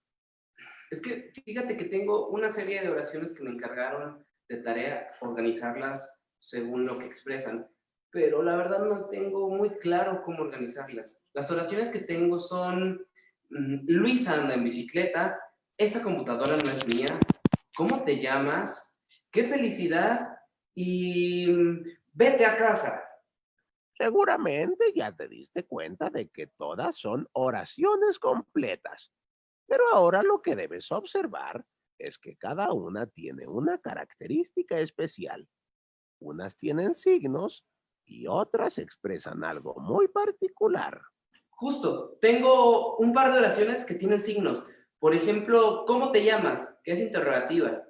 Es que fíjate que tengo una serie de oraciones que me encargaron de tarea organizarlas según lo que expresan, pero la verdad no tengo muy claro cómo organizarlas. Las oraciones que tengo son Luisa anda en bicicleta, esa computadora no es mía, ¿cómo te llamas? ¡Qué felicidad! Y vete a casa. Seguramente ya te diste cuenta de que todas son oraciones completas. Pero ahora lo que debes observar es que cada una tiene una característica especial. Unas tienen signos y otras expresan algo muy particular. Justo, tengo un par de oraciones que tienen signos. Por ejemplo, ¿cómo te llamas? Que es interrogativa.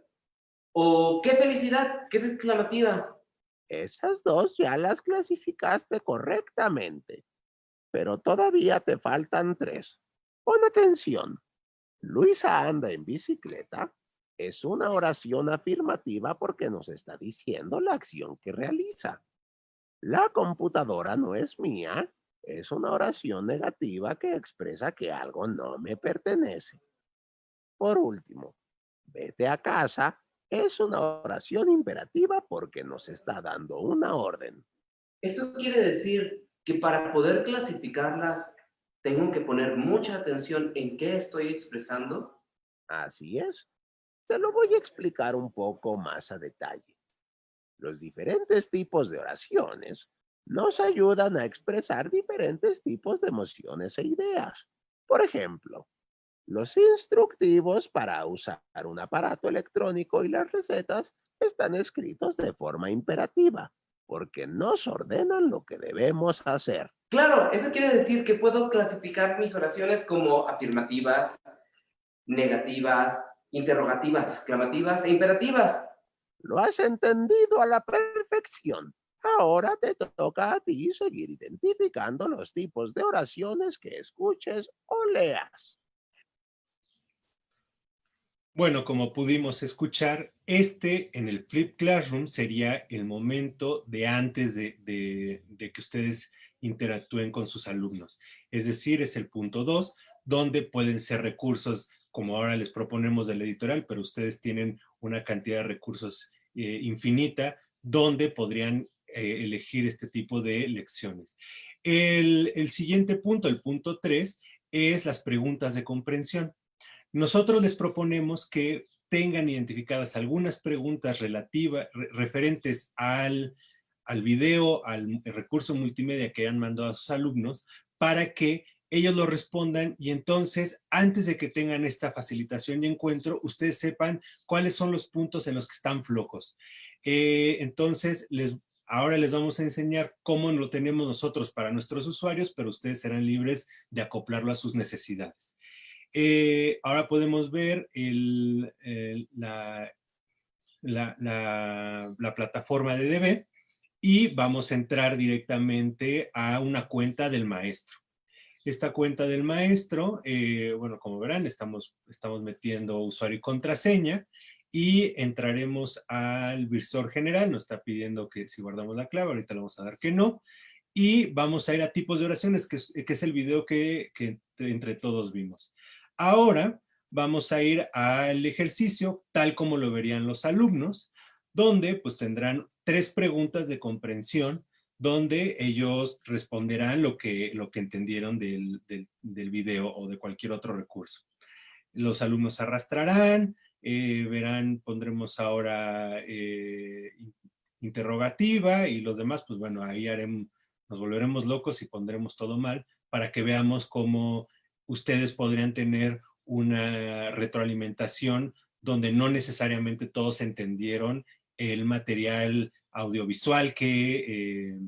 O ¿qué felicidad? Que es exclamativa. Esas dos ya las clasificaste correctamente, pero todavía te faltan tres. Pon atención. Luisa anda en bicicleta es una oración afirmativa porque nos está diciendo la acción que realiza. La computadora no es mía es una oración negativa que expresa que algo no me pertenece. Por último, vete a casa es una oración imperativa porque nos está dando una orden. Eso quiere decir, que para poder clasificarlas tengo que poner mucha atención en qué estoy expresando. Así es. Te lo voy a explicar un poco más a detalle. Los diferentes tipos de oraciones nos ayudan a expresar diferentes tipos de emociones e ideas. Por ejemplo, los instructivos para usar un aparato electrónico y las recetas están escritos de forma imperativa, porque nos ordenan lo que debemos hacer. Claro, eso quiere decir que puedo clasificar mis oraciones como afirmativas, negativas, interrogativas, exclamativas e imperativas. Lo has entendido a la perfección. Ahora te toca a ti seguir identificando los tipos de oraciones que escuches o leas. Bueno, como pudimos escuchar, en el Flip Classroom sería el momento de antes de que ustedes interactúen con sus alumnos. Es decir, es el punto 2, donde pueden ser recursos, como ahora les proponemos del editorial, pero ustedes tienen una cantidad de recursos infinita, donde podrían elegir este tipo de lecciones. El siguiente punto, el punto 3, es las preguntas de comprensión. Nosotros les proponemos que tengan identificadas algunas preguntas referentes al video, al recurso multimedia que han mandado a sus alumnos, para que ellos lo respondan y entonces, antes de que tengan esta facilitación y encuentro, ustedes sepan cuáles son los puntos en los que están flojos. Entonces, ahora les vamos a enseñar cómo lo tenemos nosotros para nuestros usuarios, pero ustedes serán libres de acoplarlo a sus necesidades. Ahora podemos ver la plataforma de DB y vamos a entrar directamente a una cuenta del maestro. Esta cuenta del maestro, bueno, como verán, estamos metiendo usuario y contraseña y entraremos al visor general. Nos está pidiendo que si guardamos la clave, ahorita le vamos a dar que no. Y vamos a ir a tipos de oraciones, que es el video que entre todos vimos. Ahora vamos a ir al ejercicio, tal como lo verían los alumnos, donde pues tendrán 3 preguntas de comprensión, donde ellos responderán lo que entendieron del video o de cualquier otro recurso. Los alumnos arrastrarán, verán, pondremos ahora interrogativa y los demás, pues bueno, ahí nos volveremos locos y pondremos todo mal para que veamos cómo ustedes podrían tener una retroalimentación donde no necesariamente todos entendieron el material audiovisual que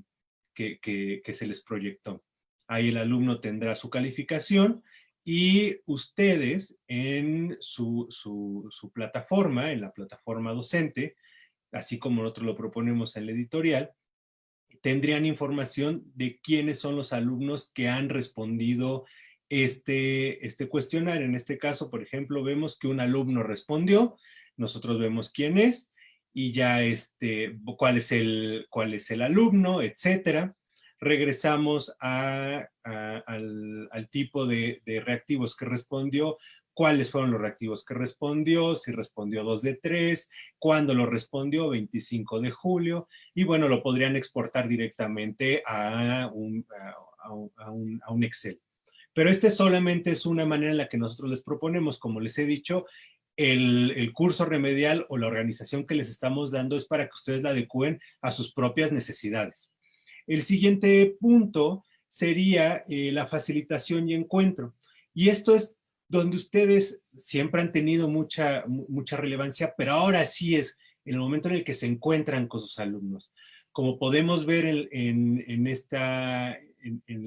se les proyectó. Ahí el alumno tendrá su calificación y ustedes en su plataforma, en la plataforma docente, así como nosotros lo proponemos en la editorial, tendrían información de quiénes son los alumnos que han respondido este cuestionario. En este caso, por ejemplo, vemos que un alumno respondió, nosotros vemos quién es, y ya cuál es el alumno, etcétera. Regresamos al tipo de reactivos que respondió, cuáles fueron los reactivos que respondió, si respondió 2 de 3, cuándo lo respondió, 25 de julio, y bueno, lo podrían exportar directamente a un Excel. Pero solamente es una manera en la que nosotros les proponemos. Como les he dicho, el curso remedial o la organización que les estamos dando es para que ustedes la adecúen a sus propias necesidades. El siguiente punto sería la facilitación y encuentro. Y esto es donde ustedes siempre han tenido mucha relevancia, pero ahora sí es el momento en el que se encuentran con sus alumnos. Como podemos ver en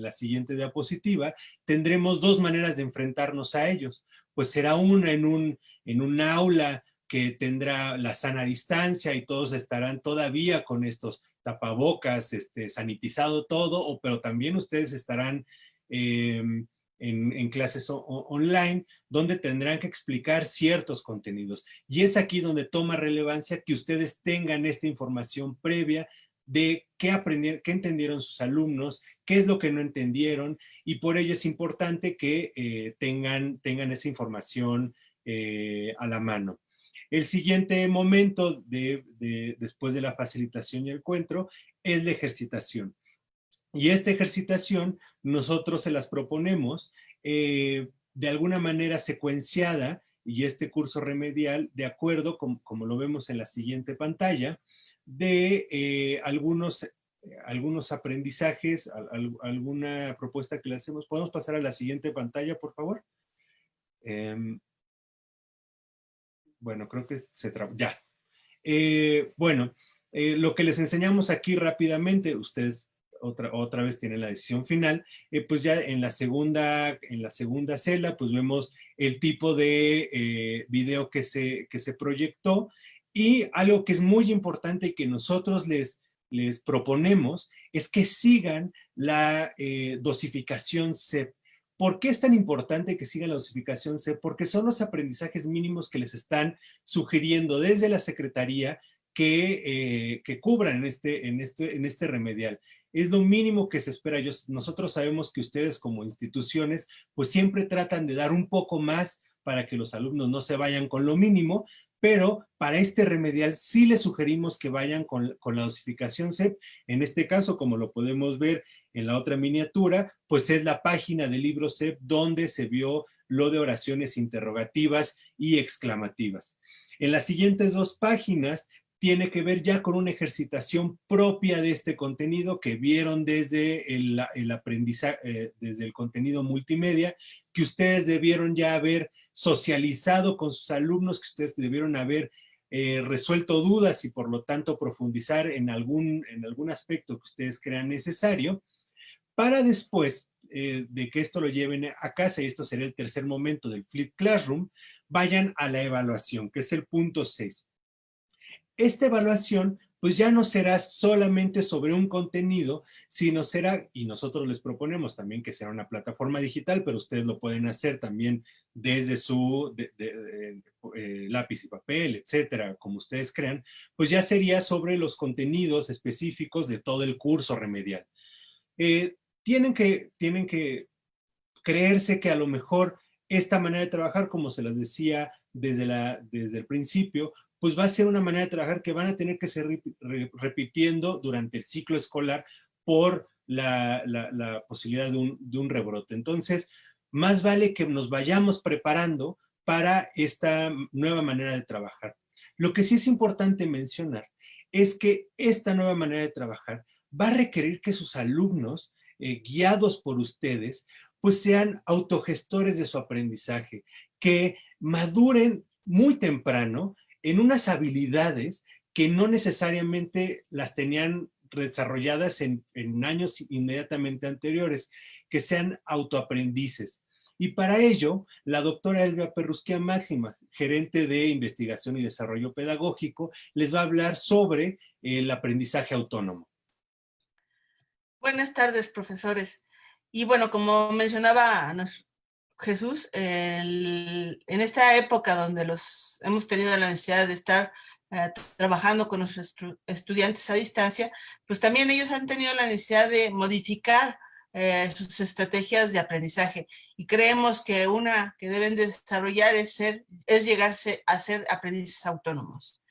la siguiente diapositiva, tendremos 2 maneras de enfrentarnos a ellos. Pues será una en un aula que tendrá la sana distancia y todos estarán todavía con estos tapabocas, sanitizado todo, pero también ustedes estarán en clases online, donde tendrán que explicar ciertos contenidos. Y es aquí donde toma relevancia que ustedes tengan esta información previa de qué aprendieron, qué entendieron sus alumnos, qué es lo que no entendieron, y por ello es importante que tengan esa información a la mano. El siguiente momento después de la facilitación y el encuentro es la ejercitación. Y esta ejercitación nosotros se las proponemos de alguna manera secuenciada, y este curso remedial de acuerdo, como lo vemos en la siguiente pantalla, de algunos aprendizajes, alguna propuesta que le hacemos. ¿Podemos pasar a la siguiente pantalla, por favor? Bueno, creo que se trabó. Ya. Bueno, lo que les enseñamos aquí rápidamente, ustedes otra vez tienen la decisión final, pues ya en la segunda celda, pues vemos el tipo de video que se proyectó, y algo que es muy importante y que nosotros les proponemos es que sigan la dosificación CEP. ¿Por qué es tan importante que sigan la dosificación CEP? Porque son los aprendizajes mínimos que les están sugiriendo desde la Secretaría que cubran en este remedial. Es lo mínimo que se espera. Nosotros sabemos que ustedes como instituciones pues siempre tratan de dar un poco más para que los alumnos no se vayan con lo mínimo, pero para este remedial sí les sugerimos que vayan con la dosificación CEP. En este caso, como lo podemos ver en la otra miniatura, pues es la página del libro CEP donde se vio lo de oraciones interrogativas y exclamativas. En las siguientes dos páginas tiene que ver ya con una ejercitación propia de este contenido que vieron desde el aprendizaje, desde el contenido multimedia, que ustedes debieron ya haber socializado con sus alumnos, que ustedes debieron haber resuelto dudas y por lo tanto profundizar en algún aspecto que ustedes crean necesario, para después de que esto lo lleven a casa, y esto será el tercer momento del Flip Classroom, vayan a la evaluación, que es el punto 6. Esta evaluación pues ya no será solamente sobre un contenido, sino será, y nosotros les proponemos también que sea una plataforma digital, pero ustedes lo pueden hacer también desde su lápiz y papel, etcétera, como ustedes crean, pues ya sería sobre los contenidos específicos de todo el curso remedial. Tienen que creerse que a lo mejor esta manera de trabajar, como se las decía desde el principio, pues va a ser una manera de trabajar que van a tener que ser repitiendo durante el ciclo escolar por la posibilidad de un rebrote. Entonces, más vale que nos vayamos preparando para esta nueva manera de trabajar. Lo que sí es importante mencionar es que esta nueva manera de trabajar va a requerir que sus alumnos, guiados por ustedes, pues sean autogestores de su aprendizaje, que maduren muy temprano en unas habilidades que no necesariamente las tenían desarrolladas en años inmediatamente anteriores, que sean autoaprendices. Y para ello, la doctora Elvia Perrusquia Máxima, gerente de investigación y desarrollo pedagógico, les va a hablar sobre el aprendizaje autónomo. Buenas tardes, profesores. Y bueno, como mencionaba Jesús, en esta época donde hemos tenido la necesidad de estar trabajando con nuestros estudiantes a distancia, pues también ellos han tenido la necesidad de modificar sus estrategias de aprendizaje. Y creemos que una que deben de desarrollar es llegarse a ser aprendices autónomos.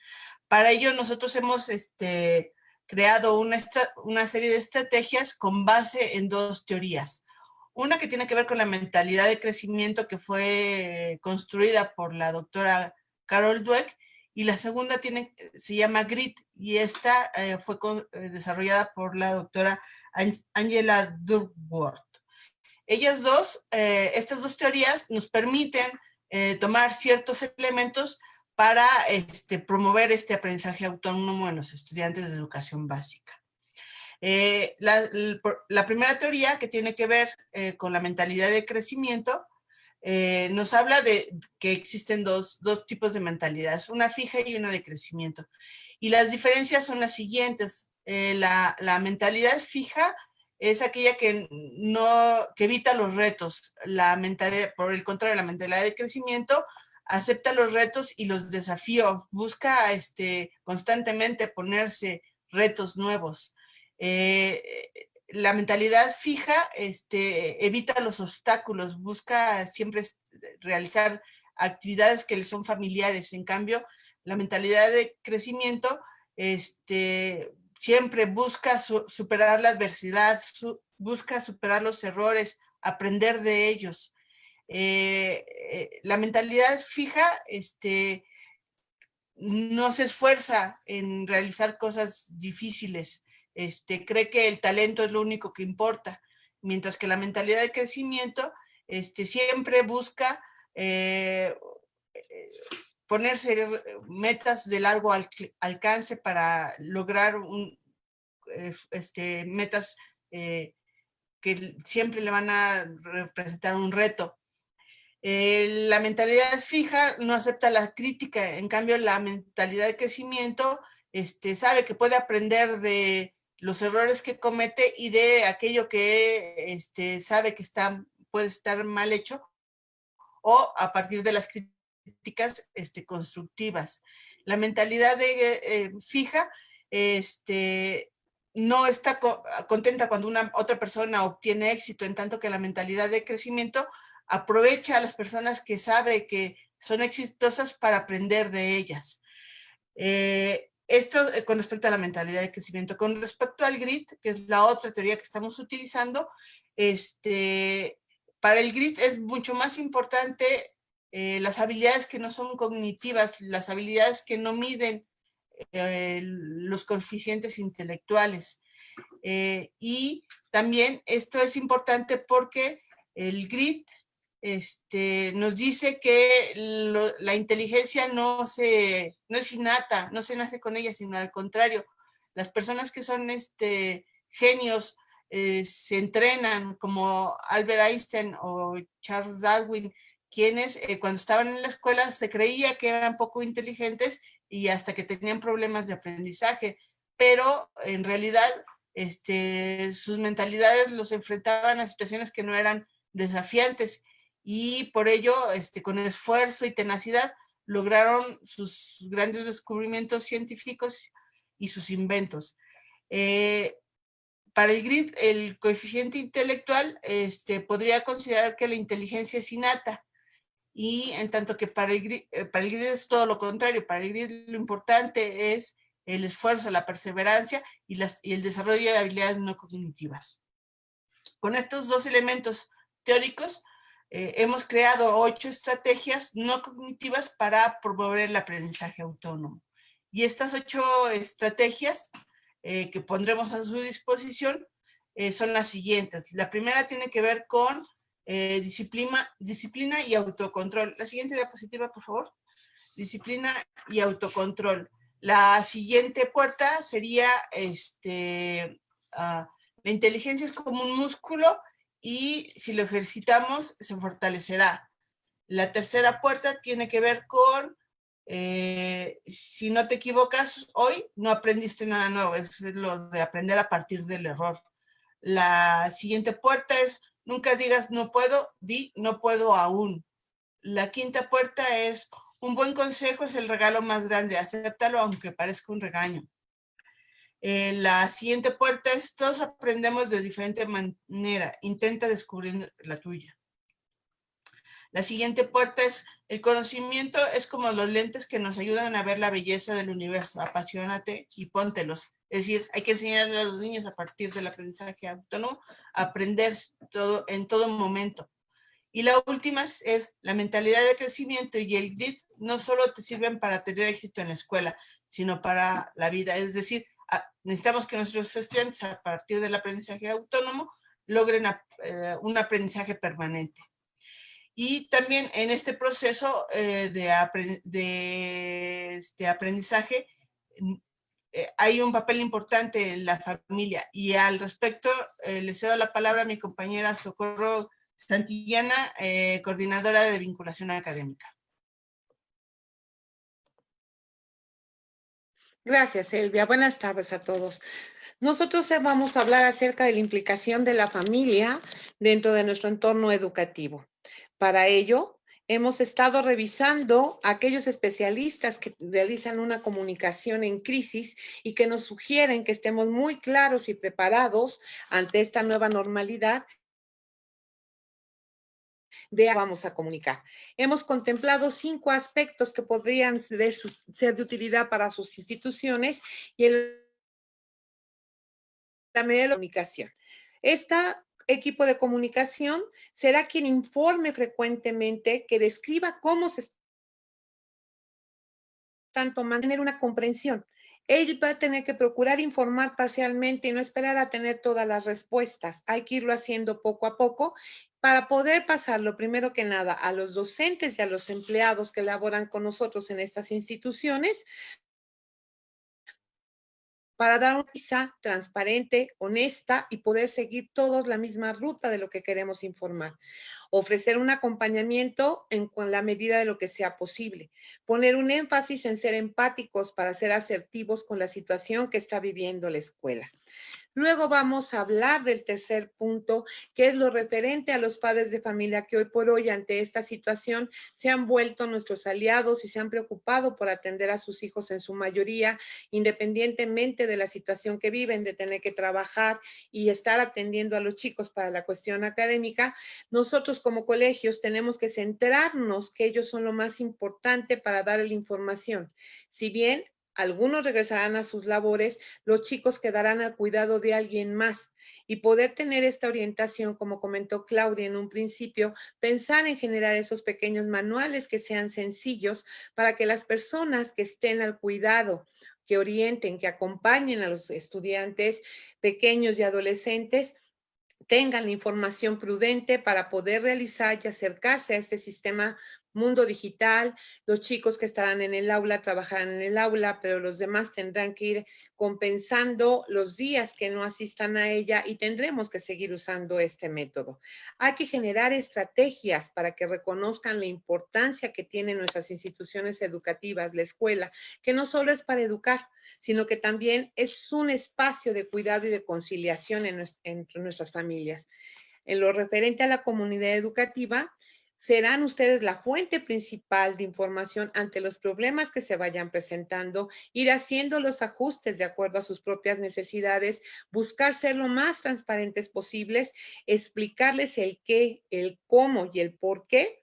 Para ello nosotros hemos creado una serie de estrategias con base en dos teorías. Una que tiene que ver con la mentalidad de crecimiento que fue construida por la doctora Carol Dweck, y la segunda se llama GRIT, y esta fue desarrollada por la doctora Angela Duckworth. Estas dos teorías nos permiten tomar ciertos elementos para promover este aprendizaje autónomo en los estudiantes de educación básica. La primera teoría, que tiene que ver con la mentalidad de crecimiento, nos habla de que existen dos tipos de mentalidades, una fija y una de crecimiento. Y las diferencias son las siguientes. La mentalidad fija es aquella que evita los retos. Por el contrario, la mentalidad de crecimiento acepta los retos y los desafíos, busca constantemente ponerse retos nuevos. La mentalidad fija evita los obstáculos, busca siempre realizar actividades que le son familiares. En cambio, la mentalidad de crecimiento siempre busca superar la adversidad, busca superar los errores, aprender de ellos. La mentalidad fija, no se esfuerza en realizar cosas difíciles, cree que el talento es lo único que importa, mientras que la mentalidad de crecimiento siempre busca ponerse metas de largo alcance para lograr metas que siempre le van a representar un reto. La mentalidad fija no acepta la crítica, en cambio la mentalidad de crecimiento sabe que puede aprender de los errores que comete y de aquello que sabe que puede estar mal hecho, o a partir de las críticas constructivas. La mentalidad fija no está contenta cuando otra persona obtiene éxito, en tanto que la mentalidad de crecimiento aprovecha a las personas que sabe que son exitosas para aprender de ellas. Esto con respecto a la mentalidad de crecimiento. Con respecto al grit, que es la otra teoría que estamos utilizando, para el grit es mucho más importante las habilidades que no son cognitivas, las habilidades que no miden los coeficientes intelectuales. Y también esto es importante porque el grit nos dice que la inteligencia no es innata, no se nace con ella, sino al contrario. Las personas que son genios se entrenan, como Albert Einstein o Charles Darwin, quienes cuando estaban en la escuela se creía que eran poco inteligentes y hasta que tenían problemas de aprendizaje, pero en realidad sus mentalidades los enfrentaban a situaciones que no eran desafiantes, y por ello, con esfuerzo y tenacidad, lograron sus grandes descubrimientos científicos y sus inventos. Para el grit, el coeficiente intelectual podría considerar que la inteligencia es innata, y en tanto que para el grit es todo lo contrario. Para el grit lo importante es el esfuerzo, la perseverancia y el desarrollo de habilidades no cognitivas. Con estos dos elementos teóricos, hemos creado 8 estrategias no cognitivas para promover el aprendizaje autónomo. Y estas 8 estrategias que pondremos a su disposición son las siguientes. La primera tiene que ver con disciplina y autocontrol. La siguiente diapositiva, por favor. Disciplina y autocontrol. La siguiente puerta sería la inteligencia es como un músculo y si lo ejercitamos se fortalecerá. La tercera puerta tiene que ver con si no te equivocas hoy, no aprendiste nada nuevo. Es lo de aprender a partir del error. La siguiente puerta es nunca digas no puedo, di no puedo aún. La quinta puerta es un buen consejo es el regalo más grande, acéptalo aunque parezca un regaño. La siguiente puerta es todos aprendemos de diferente manera, intenta descubrir la tuya. La siguiente puerta es el conocimiento es como los lentes que nos ayudan a ver la belleza del universo, apasionate y póntelos. Es decir, hay que enseñarle a los niños a partir del aprendizaje autónomo a aprender todo, en todo momento. Y la última es la mentalidad de crecimiento y el grit no solo te sirven para tener éxito en la escuela, sino para la vida. Es decir, necesitamos que nuestros estudiantes a partir del aprendizaje autónomo logren un aprendizaje permanente. Y también en este proceso de aprendizaje hay un papel importante en la familia. Y al respecto le cedo la palabra a mi compañera Socorro Santillana, coordinadora de vinculación académica. Gracias, Silvia. Buenas tardes a todos. Nosotros vamos a hablar acerca de la implicación de la familia dentro de nuestro entorno educativo. Para ello, hemos estado revisando a aquellos especialistas que realizan una comunicación en crisis y que nos sugieren que estemos muy claros y preparados ante esta nueva normalidad vamos a comunicar. Hemos contemplado 5 aspectos que podrían ser de utilidad para sus instituciones y el la medida de la comunicación. Este equipo de comunicación será quien informe frecuentemente, que describa cómo se están tomando, tener una comprensión. Él va a tener que procurar informar parcialmente y no esperar a tener todas las respuestas. Hay que irlo haciendo poco a poco para poder pasarlo, primero que nada, a los docentes y a los empleados que laboran con nosotros en estas instituciones, para dar una visa transparente, honesta y poder seguir todos la misma ruta de lo que queremos informar. Ofrecer un acompañamiento con la medida de lo que sea posible. Poner un énfasis en ser empáticos para ser asertivos con la situación que está viviendo la escuela. Luego vamos a hablar del tercer punto, que es lo referente a los padres de familia que hoy por hoy ante esta situación se han vuelto nuestros aliados y se han preocupado por atender a sus hijos en su mayoría, independientemente de la situación que viven, de tener que trabajar y estar atendiendo a los chicos para la cuestión académica. Nosotros como colegios tenemos que centrarnos que ellos son lo más importante para dar la información. Si bien algunos regresarán a sus labores, los chicos quedarán al cuidado de alguien más, y poder tener esta orientación, como comentó Claudia en un principio, pensar en generar esos pequeños manuales que sean sencillos para que las personas que estén al cuidado, que orienten, que acompañen a los estudiantes pequeños y adolescentes, tengan la información prudente para poder realizar y acercarse a este sistema mundo digital. Los chicos que estarán en el aula trabajarán en el aula, pero los demás tendrán que ir compensando los días que no asistan a ella y tendremos que seguir usando este método. Hay que generar estrategias para que reconozcan la importancia que tienen nuestras instituciones educativas, la escuela, que no solo es para educar, sino que también es un espacio de cuidado y de conciliación entre nuestras familias. En lo referente a la comunidad educativa, serán ustedes la fuente principal de información ante los problemas que se vayan presentando, ir haciendo los ajustes de acuerdo a sus propias necesidades, buscar ser lo más transparentes posibles, explicarles el qué, el cómo y el por qué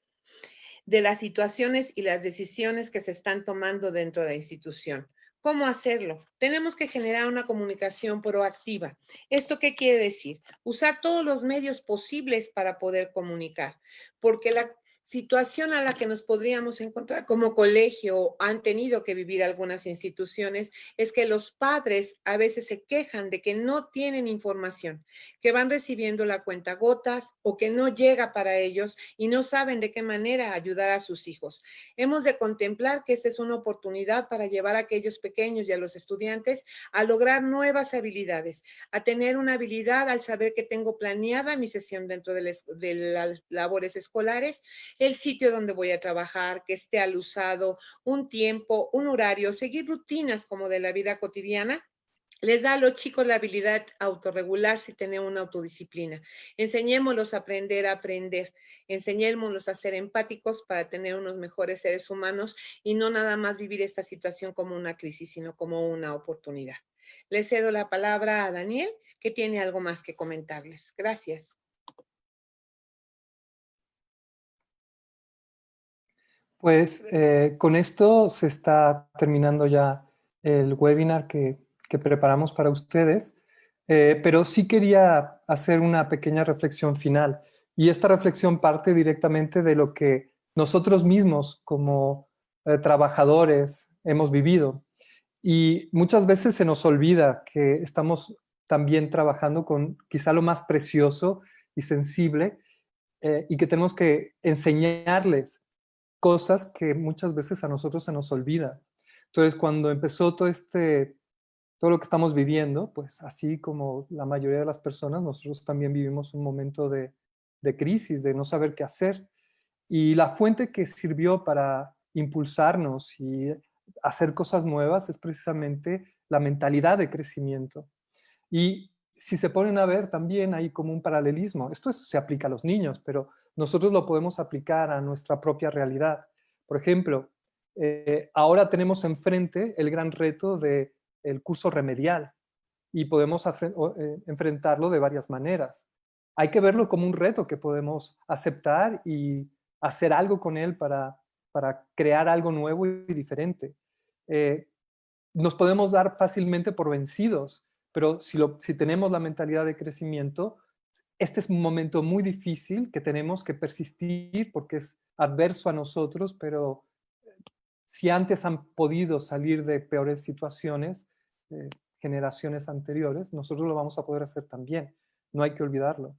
de las situaciones y las decisiones que se están tomando dentro de la institución. ¿Cómo hacerlo? Tenemos que generar una comunicación proactiva. ¿Esto qué quiere decir? Usar todos los medios posibles para poder comunicar, porque la situación a la que nos podríamos encontrar como colegio han tenido que vivir algunas instituciones es que los padres a veces se quejan de que no tienen información, que van recibiendo la cuentagotas o que no llega para ellos y no saben de qué manera ayudar a sus hijos. Hemos de contemplar que esta es una oportunidad para llevar a aquellos pequeños y a los estudiantes a lograr nuevas habilidades, a tener una habilidad al saber que tengo planeada mi sesión dentro de las labores escolares, el sitio donde voy a trabajar, que esté al usado, un tiempo, un horario, seguir rutinas como de la vida cotidiana. Les da a los chicos la habilidad de autorregularse y tener una autodisciplina. Enseñémoslos a aprender, enseñémoslos a ser empáticos para tener unos mejores seres humanos y no nada más vivir esta situación como una crisis, sino como una oportunidad. Les cedo la palabra a Daniel, que tiene algo más que comentarles. Gracias. Pues con esto se está terminando ya el webinar que preparamos para ustedes, pero sí quería hacer una pequeña reflexión final. Y esta reflexión parte directamente de lo que nosotros mismos como trabajadores hemos vivido. Y muchas veces se nos olvida que estamos también trabajando con quizá lo más precioso y sensible y que tenemos que enseñarles cosas que muchas veces a nosotros se nos olvida. Entonces, cuando empezó todo lo que estamos viviendo, pues así como la mayoría de las personas, nosotros también vivimos un momento de crisis, de no saber qué hacer. Y la fuente que sirvió para impulsarnos y hacer cosas nuevas es precisamente la mentalidad de crecimiento. Y si se ponen a ver, también hay como un paralelismo. Esto se aplica a los niños, pero nosotros lo podemos aplicar a nuestra propia realidad. Por ejemplo, ahora tenemos enfrente el gran reto del curso remedial y podemos enfrentarlo de varias maneras. Hay que verlo como un reto que podemos aceptar y hacer algo con él para crear algo nuevo y diferente. Nos podemos dar fácilmente por vencidos Pero si tenemos la mentalidad de crecimiento, este es un momento muy difícil que tenemos que persistir porque es adverso a nosotros, pero si antes han podido salir de peores situaciones, generaciones anteriores, nosotros lo vamos a poder hacer también. No hay que olvidarlo.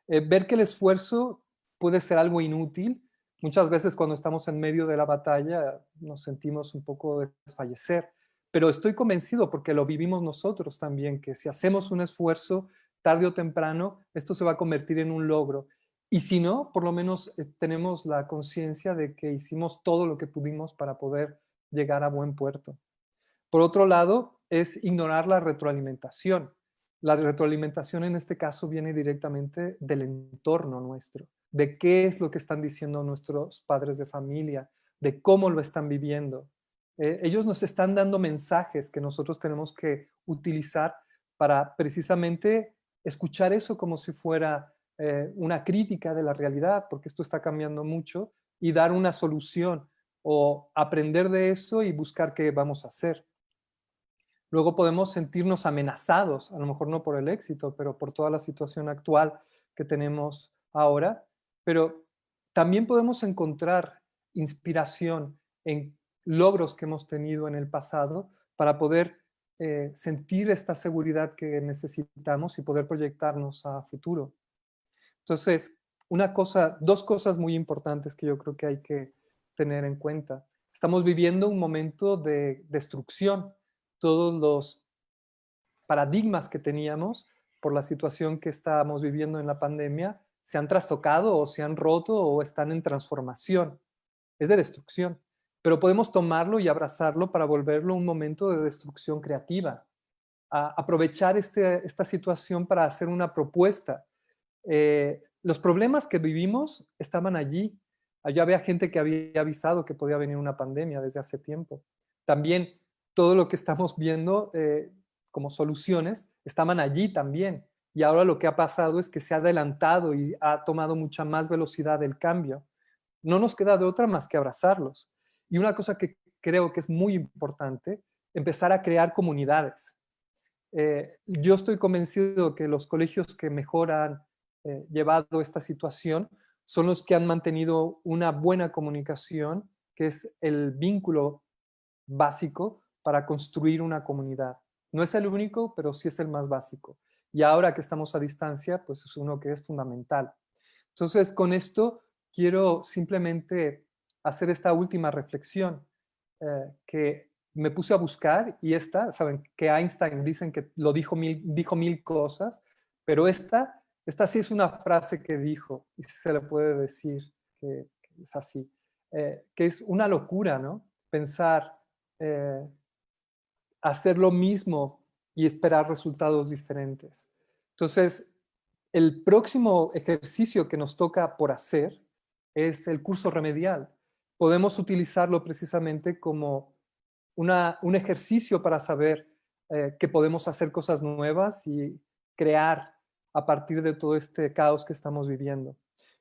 Ver que el esfuerzo puede ser algo inútil. Muchas veces cuando estamos en medio de la batalla nos sentimos un poco desfallecer, pero estoy convencido porque lo vivimos nosotros también, que si hacemos un esfuerzo, tarde o temprano, esto se va a convertir en un logro. Y si no, por lo menos tenemos la conciencia de que hicimos todo lo que pudimos para poder llegar a buen puerto. Por otro lado, es ignorar la retroalimentación. La retroalimentación en este caso viene directamente del entorno nuestro, de qué es lo que están diciendo nuestros padres de familia, de cómo lo están viviendo. Ellos nos están dando mensajes que nosotros tenemos que utilizar para precisamente escuchar eso como si fuera una crítica de la realidad, porque esto está cambiando mucho, y dar una solución o aprender de eso y buscar qué vamos a hacer. Luego podemos sentirnos amenazados, a lo mejor no por el éxito, pero por toda la situación actual que tenemos ahora. Pero también podemos encontrar inspiración en logros que hemos tenido en el pasado para poder sentir esta seguridad que necesitamos y poder proyectarnos a futuro. Entonces, dos cosas muy importantes que yo creo que hay que tener en cuenta. Estamos viviendo un momento de destrucción. Todos los paradigmas que teníamos por la situación que estábamos viviendo en la pandemia se han trastocado o se han roto o están en transformación. Es de destrucción. Pero podemos tomarlo y abrazarlo para volverlo un momento de destrucción creativa. Aprovechar esta situación para hacer una propuesta. Los problemas que vivimos estaban allí. Allá había gente que había avisado que podía venir una pandemia desde hace tiempo. También todo lo que estamos viendo como soluciones estaban allí también. Y ahora lo que ha pasado es que se ha adelantado y ha tomado mucha más velocidad el cambio. No nos queda de otra más que abrazarlos. Y una cosa que creo que es muy importante, empezar a crear comunidades. Yo estoy convencido que los colegios que mejor han llevado esta situación son los que han mantenido una buena comunicación, que es el vínculo básico para construir una comunidad. No es el único, pero sí es el más básico. Y ahora que estamos a distancia, pues es uno que es fundamental. Entonces, con esto quiero simplemente hacer esta última reflexión que me puse a buscar y saben que Einstein dicen que lo dijo mil cosas, pero esta sí es una frase que dijo y se le puede decir que es así, que es una locura, ¿no? Pensar hacer lo mismo y esperar resultados diferentes. Entonces, el próximo ejercicio que nos toca por hacer es el curso remedial. Podemos utilizarlo precisamente como un ejercicio para saber que podemos hacer cosas nuevas y crear a partir de todo este caos que estamos viviendo.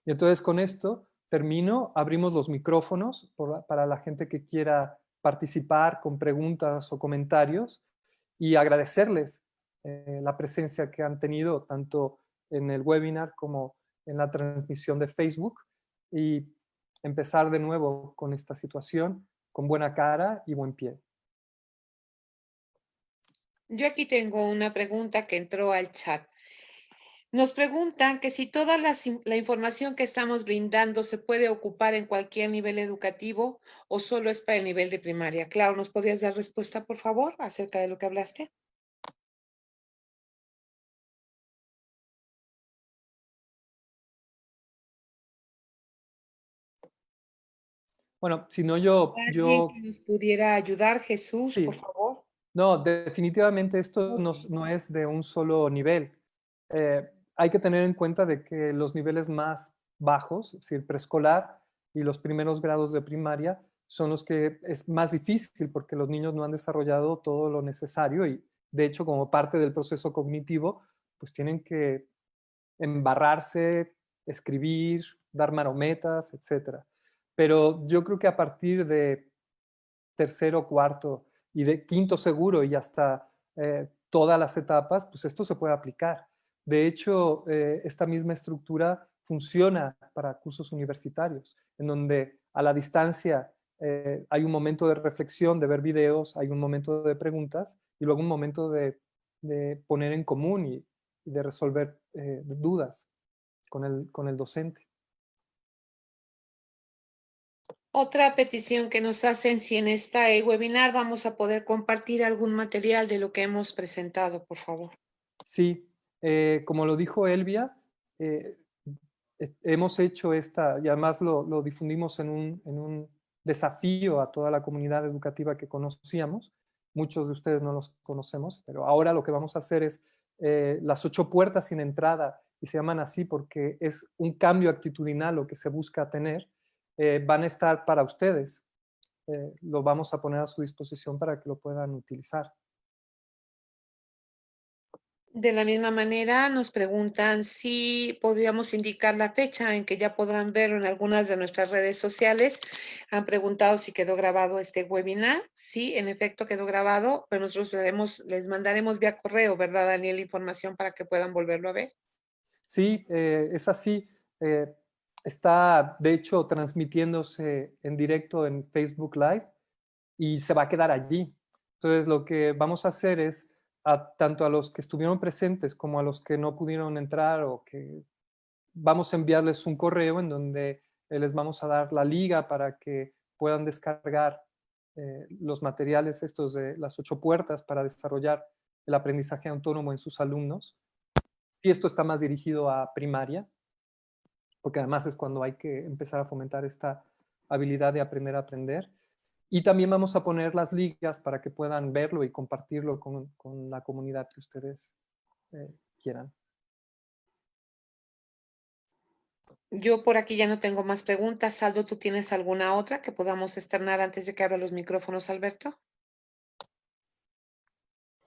Y entonces con esto termino, abrimos los micrófonos para la gente que quiera participar con preguntas o comentarios y agradecerles la presencia que han tenido tanto en el webinar como en la transmisión de Facebook y empezar de nuevo con esta situación con buena cara y buen pie. Yo aquí tengo una pregunta que entró al chat. Nos preguntan que si toda la información que estamos brindando se puede ocupar en cualquier nivel educativo o solo es para el nivel de primaria. Clau, ¿nos podrías dar respuesta, por favor, acerca de lo que hablaste? Bueno, si no yo... ¿Alguien que nos pudiera ayudar, Jesús, sí. por favor? No, definitivamente esto no es de un solo nivel. Hay que tener en cuenta de que los niveles más bajos, es decir, preescolar y los primeros grados de primaria, son los que es más difícil porque los niños no han desarrollado todo lo necesario y, de hecho, como parte del proceso cognitivo, pues tienen que embarrarse, escribir, dar marometas, etc. Pero yo creo que a partir de tercero, cuarto y de quinto seguro y hasta todas las etapas, pues esto se puede aplicar. De hecho, esta misma estructura funciona para cursos universitarios, en donde a la distancia hay un momento de reflexión, de ver videos, hay un momento de preguntas y luego un momento de poner en común y de resolver dudas con el docente. Otra petición que nos hacen, si en este webinar vamos a poder compartir algún material de lo que hemos presentado, por favor. Sí, como lo dijo Elvia, hemos hecho esta, y además lo difundimos en un desafío a toda la comunidad educativa que conocíamos. Muchos de ustedes no los conocemos, pero ahora lo que vamos a hacer es las 8 puertas sin entrada, y se llaman así porque es un cambio actitudinal lo que se busca tener. Van a estar para ustedes. Lo vamos a poner a su disposición para que lo puedan utilizar. De la misma manera, nos preguntan si podríamos indicar la fecha en que ya podrán verlo en algunas de nuestras redes sociales. Han preguntado si quedó grabado este webinar. Sí, en efecto quedó grabado, pero nosotros les mandaremos vía correo, ¿verdad, Daniel? Información para que puedan volverlo a ver. Sí, es así. Está, de hecho, transmitiéndose en directo en Facebook Live y se va a quedar allí. Entonces, lo que vamos a hacer es, tanto a los que estuvieron presentes como a los que no pudieron entrar o que vamos a enviarles un correo en donde les vamos a dar la liga para que puedan descargar los materiales estos de las 8 puertas para desarrollar el aprendizaje autónomo en sus alumnos. Y esto está más dirigido a primaria, porque además es cuando hay que empezar a fomentar esta habilidad de aprender a aprender. Y también vamos a poner las ligas para que puedan verlo y compartirlo con la comunidad que ustedes quieran. Yo por aquí ya no tengo más preguntas. Aldo, ¿tú tienes alguna otra que podamos externar antes de que abra los micrófonos, Alberto?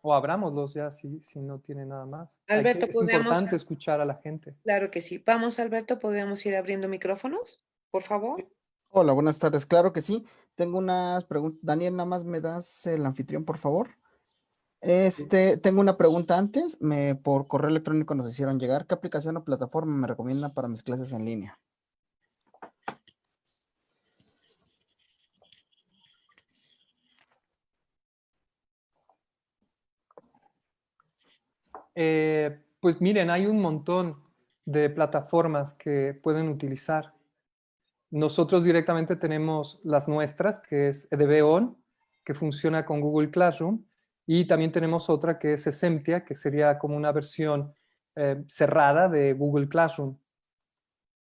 O abrámoslos ya si no tiene nada más. Alberto, Es importante escuchar a la gente. Claro que sí. Vamos, Alberto, ¿podríamos ir abriendo micrófonos, por favor? Hola, buenas tardes. Claro que sí. Tengo unas preguntas. Daniel, nada más me das el anfitrión, por favor. Tengo una pregunta antes. Por correo electrónico nos hicieron llegar. ¿Qué aplicación o plataforma me recomiendan para mis clases en línea? Pues miren, hay un montón de plataformas que pueden utilizar. Nosotros directamente tenemos las nuestras, que es EDB-ON, que funciona con Google Classroom, y también tenemos otra que es Exemptia, que sería como una versión cerrada de Google Classroom.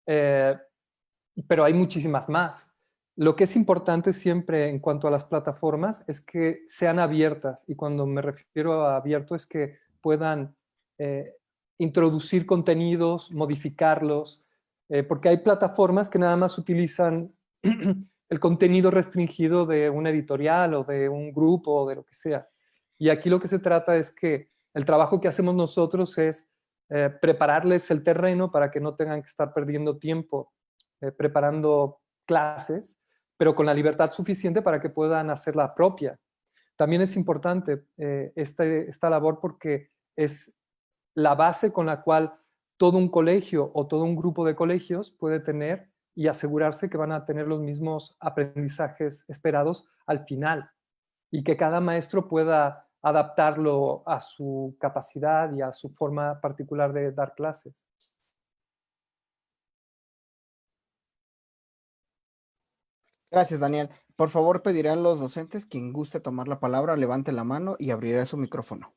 Pero hay muchísimas más. Lo que es importante siempre en cuanto a las plataformas es que sean abiertas, y cuando me refiero a abierto es que puedan introducir contenidos, modificarlos, porque hay plataformas que nada más utilizan el contenido restringido de una editorial o de un grupo o de lo que sea. Y aquí lo que se trata es que el trabajo que hacemos nosotros es prepararles el terreno para que no tengan que estar perdiendo tiempo preparando clases, pero con la libertad suficiente para que puedan hacer la propia. También es importante esta labor porque es la base con la cual todo un colegio o todo un grupo de colegios puede tener y asegurarse que van a tener los mismos aprendizajes esperados al final, y que cada maestro pueda adaptarlo a su capacidad y a su forma particular de dar clases. Gracias, Daniel. Por favor, pediré a los docentes quien guste tomar la palabra, levante la mano y abriré su micrófono.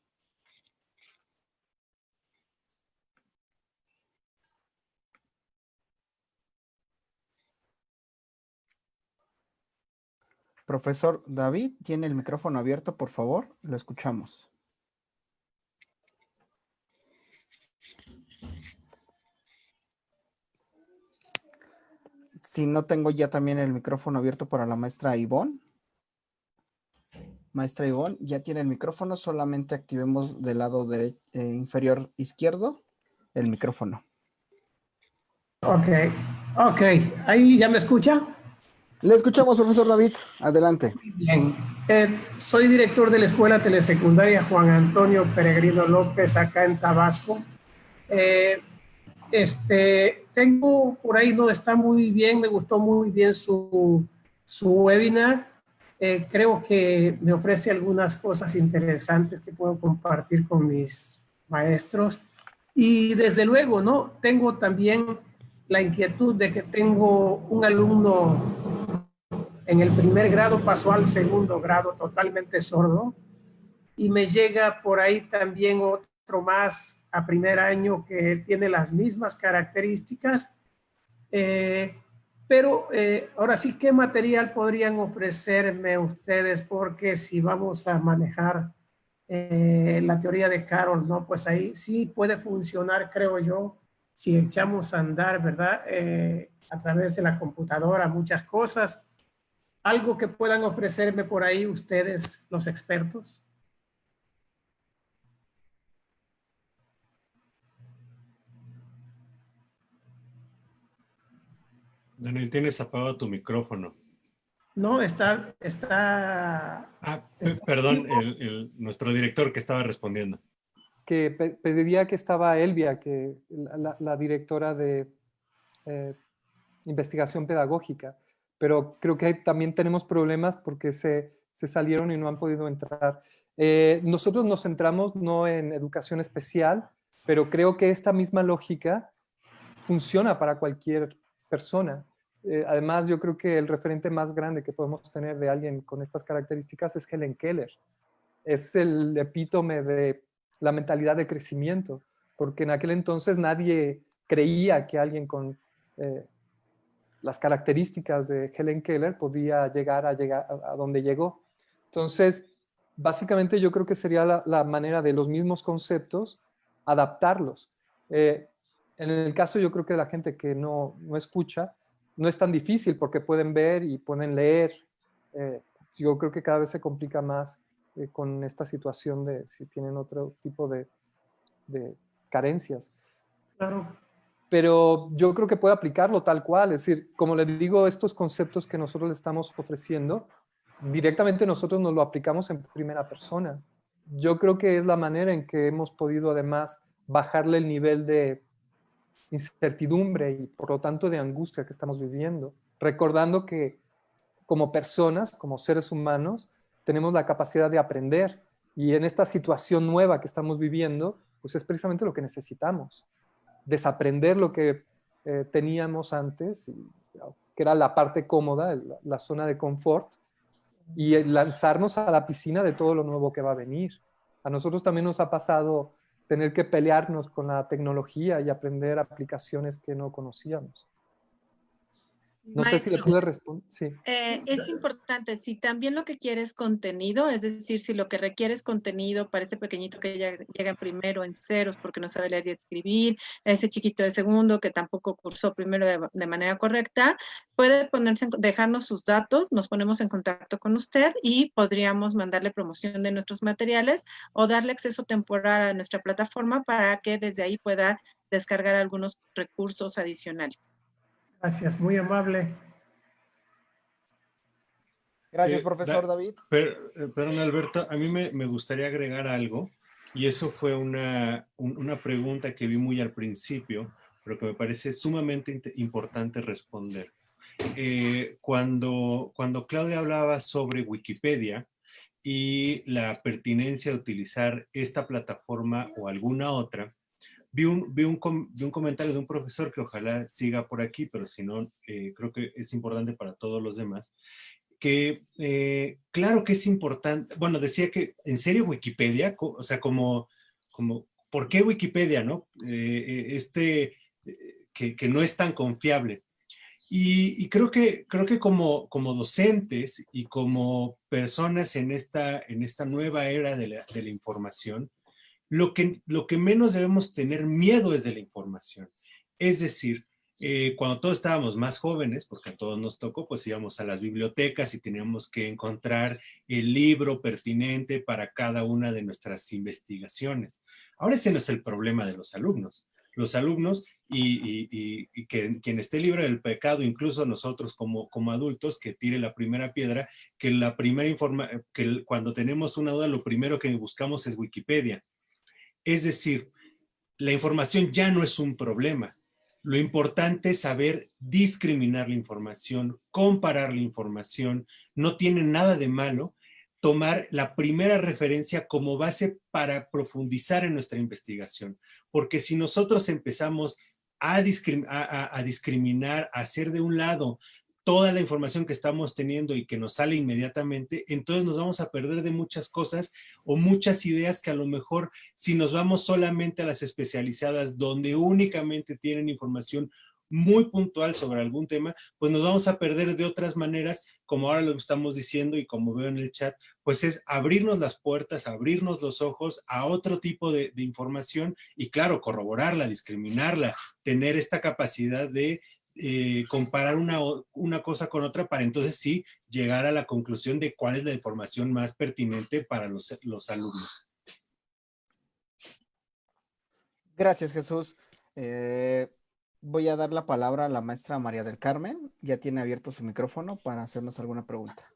Profesor David, tiene el micrófono abierto, por favor, lo escuchamos. Si no, tengo ya también el micrófono abierto para la maestra Ivonne. Maestra Ivonne, ya tiene el micrófono, solamente activemos del lado inferior izquierdo el micrófono. Ok, ¿ahí ya me escucha? Le escuchamos, profesor David. Adelante. Bien, soy director de la Escuela Telesecundaria Juan Antonio Peregrino López, acá en Tabasco. Tengo por ahí, no está muy bien, me gustó muy bien su webinar. Creo que me ofrece algunas cosas interesantes que puedo compartir con mis maestros. Y desde luego, ¿no? Tengo también la inquietud de que tengo un alumno en el primer grado, pasó al segundo grado totalmente sordo, y me llega por ahí también otro más a primer año que tiene las mismas características. Pero ahora sí, ¿qué material podrían ofrecerme ustedes? Porque si vamos a manejar la teoría de Carroll, ¿no? Pues ahí sí puede funcionar, creo yo, si echamos a andar, ¿verdad? A través de la computadora, muchas cosas. ¿Algo que puedan ofrecerme por ahí ustedes, los expertos? Daniel, tienes apagado tu micrófono. No, está perdón, nuestro director que estaba respondiendo. Que pediría que estaba Elvia, que la directora de investigación pedagógica, pero creo que también tenemos problemas porque se salieron y no han podido entrar. Nosotros nos centramos no en educación especial, pero creo que esta misma lógica funciona para cualquier persona. Además, yo creo que el referente más grande que podemos tener de alguien con estas características es Helen Keller. Es el epítome de la mentalidad de crecimiento, porque en aquel entonces nadie creía que alguien con las características de Helen Keller podía llegar a donde llegó. Entonces, básicamente yo creo que sería la manera de los mismos conceptos adaptarlos. En el caso yo creo que de la gente que no escucha, no es tan difícil porque pueden ver y pueden leer. Yo creo que cada vez se complica más con esta situación de si tienen otro tipo de carencias. Claro. Pero yo creo que puede aplicarlo tal cual. Es decir, como les digo, estos conceptos que nosotros le estamos ofreciendo, directamente nosotros nos lo aplicamos en primera persona. Yo creo que es la manera en que hemos podido además bajarle el nivel de incertidumbre y por lo tanto de angustia que estamos viviendo, recordando que como personas, como seres humanos, tenemos la capacidad de aprender y en esta situación nueva que estamos viviendo, pues es precisamente lo que necesitamos, desaprender lo que teníamos antes, que era la parte cómoda, la zona de confort, y lanzarnos a la piscina de todo lo nuevo que va a venir. A nosotros también nos ha pasado tener que pelearnos con la tecnología y aprender aplicaciones que no conocíamos. No sé si le pude responder. Sí. Es importante, si también lo que quieres contenido, es decir, si lo que requiere es contenido para ese pequeñito que ya llega primero en ceros porque no sabe leer y escribir, ese chiquito de segundo que tampoco cursó primero de manera correcta, puede dejarnos sus datos, nos ponemos en contacto con usted y podríamos mandarle promoción de nuestros materiales o darle acceso temporal a nuestra plataforma para que desde ahí pueda descargar algunos recursos adicionales. Gracias, muy amable. Gracias, profesor David. Perdón, Alberto, a mí me gustaría agregar algo, y eso fue una pregunta que vi muy al principio, pero que me parece sumamente importante responder. Cuando Claudia hablaba sobre Wikipedia y la pertinencia de utilizar esta plataforma o alguna otra, vi un comentario de un profesor que ojalá siga por aquí, pero si no, creo que es importante para todos los demás, que claro que es importante, bueno, decía que en serio Wikipedia, o sea, como ¿por qué Wikipedia, no? Que no es tan confiable. Y creo que como docentes y como personas en esta nueva era de la información, lo que menos debemos tener miedo es de la información. Es decir, cuando todos estábamos más jóvenes, porque a todos nos tocó, pues íbamos a las bibliotecas y teníamos que encontrar el libro pertinente para cada una de nuestras investigaciones. Ahora ese no es el problema de los alumnos. Los alumnos y que quien esté libre del pecado, incluso nosotros como adultos, que tire la primera piedra, que cuando tenemos una duda, lo primero que buscamos es Wikipedia. Es decir, la información ya no es un problema. Lo importante es saber discriminar la información, comparar la información. No tiene nada de malo tomar la primera referencia como base para profundizar en nuestra investigación. Porque si nosotros empezamos a discriminar, a hacer de un lado toda la información que estamos teniendo y que nos sale inmediatamente, entonces nos vamos a perder de muchas cosas o muchas ideas que a lo mejor si nos vamos solamente a las especializadas donde únicamente tienen información muy puntual sobre algún tema, pues nos vamos a perder de otras maneras, como ahora lo estamos diciendo y como veo en el chat, pues es abrirnos las puertas, abrirnos los ojos a otro tipo de información y claro, corroborarla, discriminarla, tener esta capacidad de comparar una cosa con otra para entonces sí llegar a la conclusión de cuál es la información más pertinente para los alumnos. Gracias, Jesús. Voy a dar la palabra a la maestra María del Carmen. Ya tiene abierto su micrófono para hacernos alguna pregunta.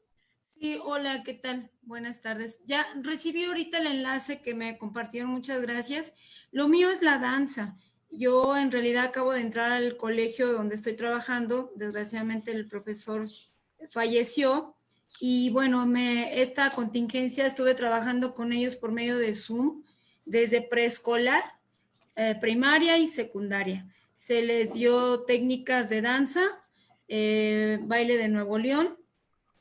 Sí, hola, ¿qué tal? Buenas tardes. Ya recibí ahorita el enlace que me compartieron, muchas gracias. Lo mío es la danza. Yo en realidad acabo de entrar al colegio donde estoy trabajando. Desgraciadamente el profesor falleció y bueno, esta contingencia estuve trabajando con ellos por medio de Zoom desde preescolar, primaria y secundaria. Se les dio técnicas de danza, baile de Nuevo León.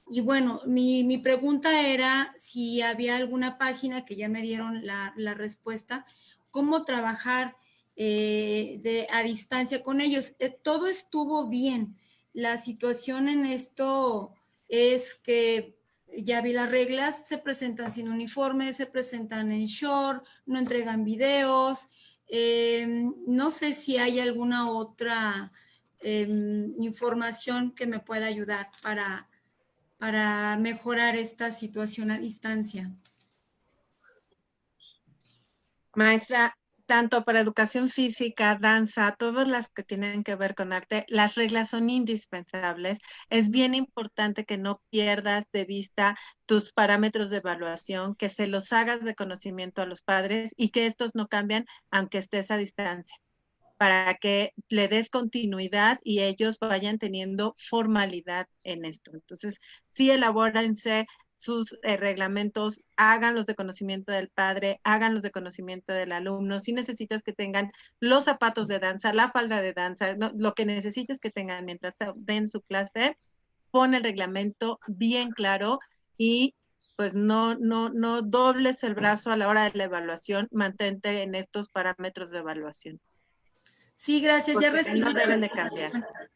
Y bueno, mi pregunta era si había alguna página, que ya me dieron la respuesta, cómo trabajar a distancia con ellos. Todo estuvo bien. La situación en esto es que ya vi las reglas, se presentan sin uniforme, se presentan en short, no entregan videos. No sé si hay alguna otra información que me pueda ayudar para mejorar esta situación a distancia. Maestra, tanto para educación física, danza, todas las que tienen que ver con arte, las reglas son indispensables. Es bien importante que no pierdas de vista tus parámetros de evaluación, que se los hagas de conocimiento a los padres y que estos no cambian aunque estés a distancia, para que le des continuidad y ellos vayan teniendo formalidad en esto. Entonces, sí, elabórense sus reglamentos, háganlos de conocimiento del padre, háganlos de conocimiento del alumno. Si necesitas que tengan los zapatos de danza, la falda de danza, lo que necesites que tengan mientras ven su clase, pon el reglamento bien claro y pues no dobles el brazo a la hora de la evaluación, mantente en estos parámetros de evaluación. Sí, gracias. Porque ya recibí no deben de la cambiar. información.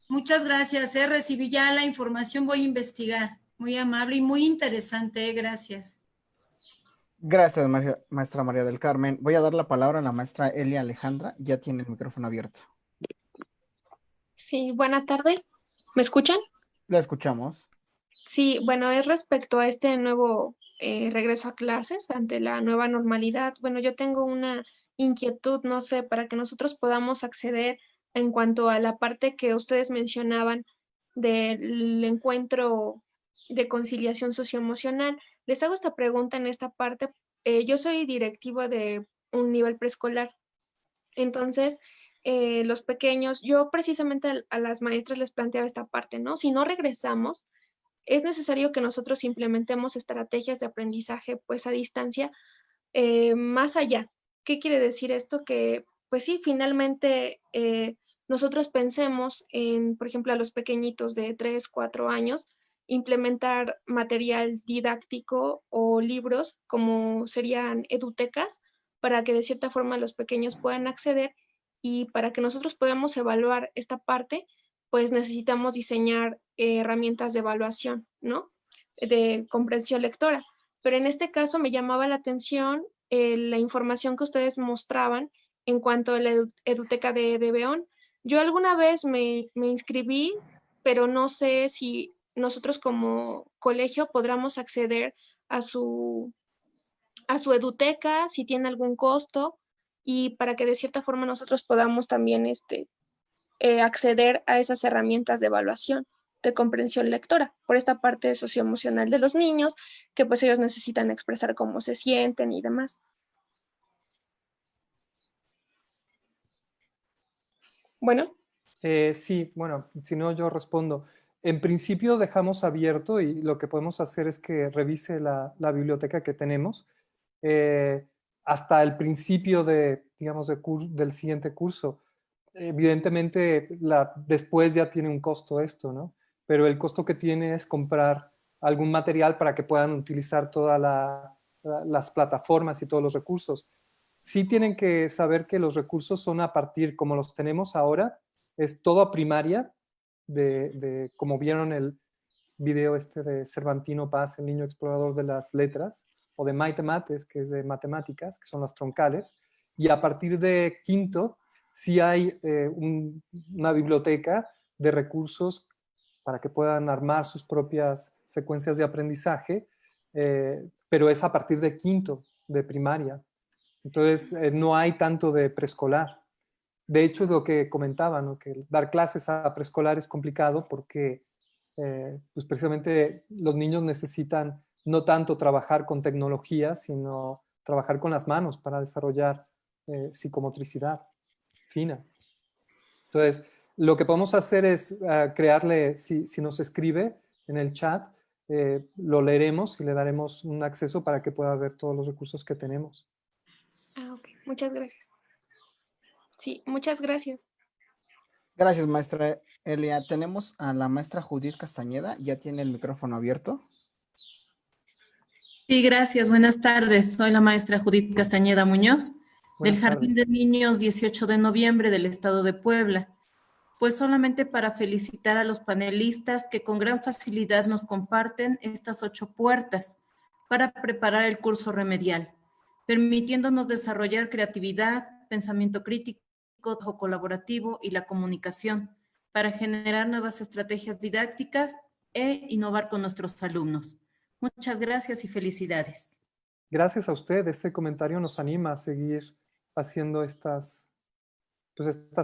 Muchas gracias. Recibí ya la información. Voy a investigar. Muy amable y muy interesante. Gracias. Gracias, maestra María del Carmen. Voy a dar la palabra a la maestra Elia Alejandra. Ya tiene el micrófono abierto. Sí, buena tarde. ¿Me escuchan? La escuchamos. Sí, bueno, es respecto a este nuevo regreso a clases ante la nueva normalidad. Bueno, yo tengo una inquietud, no sé, para que nosotros podamos acceder en cuanto a la parte que ustedes mencionaban del encuentro de conciliación socioemocional. Les hago esta pregunta en esta parte. Yo soy directiva de un nivel preescolar. Entonces, los pequeños, yo precisamente a las maestras les planteaba esta parte, ¿no? Si no regresamos, es necesario que nosotros implementemos estrategias de aprendizaje pues a distancia más allá. ¿Qué quiere decir esto? Que pues sí, finalmente nosotros pensemos en, por ejemplo, a los pequeñitos de 3, 4 años, implementar material didáctico o libros como serían edutecas para que de cierta forma los pequeños puedan acceder y para que nosotros podamos evaluar esta parte, pues necesitamos diseñar herramientas de evaluación, ¿no? De comprensión lectora. Pero en este caso me llamaba la atención la información que ustedes mostraban en cuanto a la eduteca de Beón. Yo alguna vez me inscribí, pero no sé si nosotros como colegio podamos acceder a su eduteca, si tiene algún costo. y para que de cierta forma nosotros podamos también acceder a esas herramientas de evaluación de comprensión lectora, por esta parte socioemocional de los niños, que pues ellos necesitan expresar cómo se sienten y demás. Bueno. Sí, bueno, si no yo respondo. En principio dejamos abierto y lo que podemos hacer es que revise la biblioteca que tenemos hasta el principio digamos, del siguiente curso. Evidentemente, después ya tiene un costo esto, ¿no? Pero el costo que tiene es comprar algún material para que puedan utilizar todas las plataformas y todos los recursos. Sí tienen que saber que los recursos son a partir, como los tenemos ahora, es todo a primaria, como vieron el video de Cervantino Paz, el niño explorador de las letras, o de Maitemates, que es de matemáticas, que son las troncales, y a partir de quinto sí hay una biblioteca de recursos para que puedan armar sus propias secuencias de aprendizaje, pero es a partir de quinto, de primaria. Entonces, no hay tanto de preescolar. De hecho, es lo que comentaba, ¿no? Que dar clases a preescolar es complicado porque pues precisamente los niños necesitan no tanto trabajar con tecnología, sino trabajar con las manos para desarrollar psicomotricidad fina. Entonces, lo que podemos hacer es crearle, si nos escribe en el chat, lo leeremos y le daremos un acceso para que pueda ver todos los recursos que tenemos. Ah, ok. Muchas gracias. Sí, muchas gracias. Gracias, maestra Elia. Tenemos a la maestra Judith Castañeda. Ya tiene el micrófono abierto. Sí, gracias. Buenas tardes. Soy la maestra Judith Castañeda Muñoz, del Jardín de Niños 18 de noviembre del estado de Puebla. Pues solamente para felicitar a los panelistas que con gran facilidad nos comparten estas 8 puertas para preparar el curso remedial, permitiéndonos desarrollar creatividad, pensamiento crítico, trabajo colaborativo y la comunicación para generar nuevas estrategias didácticas e innovar con nuestros alumnos. Muchas gracias y felicidades. Gracias a usted. Este comentario nos anima a seguir haciendo estas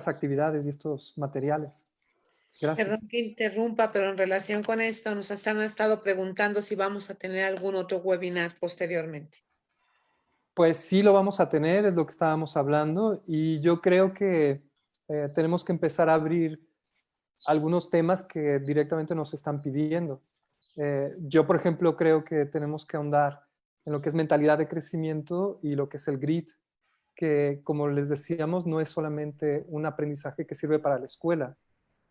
actividades y estos materiales. Gracias. Perdón que interrumpa, pero en relación con esto nos han estado preguntando si vamos a tener algún otro webinar posteriormente. Pues sí lo vamos a tener, es lo que estábamos hablando, y yo creo que tenemos que empezar a abrir algunos temas que directamente nos están pidiendo. Yo, por ejemplo, creo que tenemos que ahondar en lo que es mentalidad de crecimiento y lo que es el grit, que, como les decíamos, no es solamente un aprendizaje que sirve para la escuela.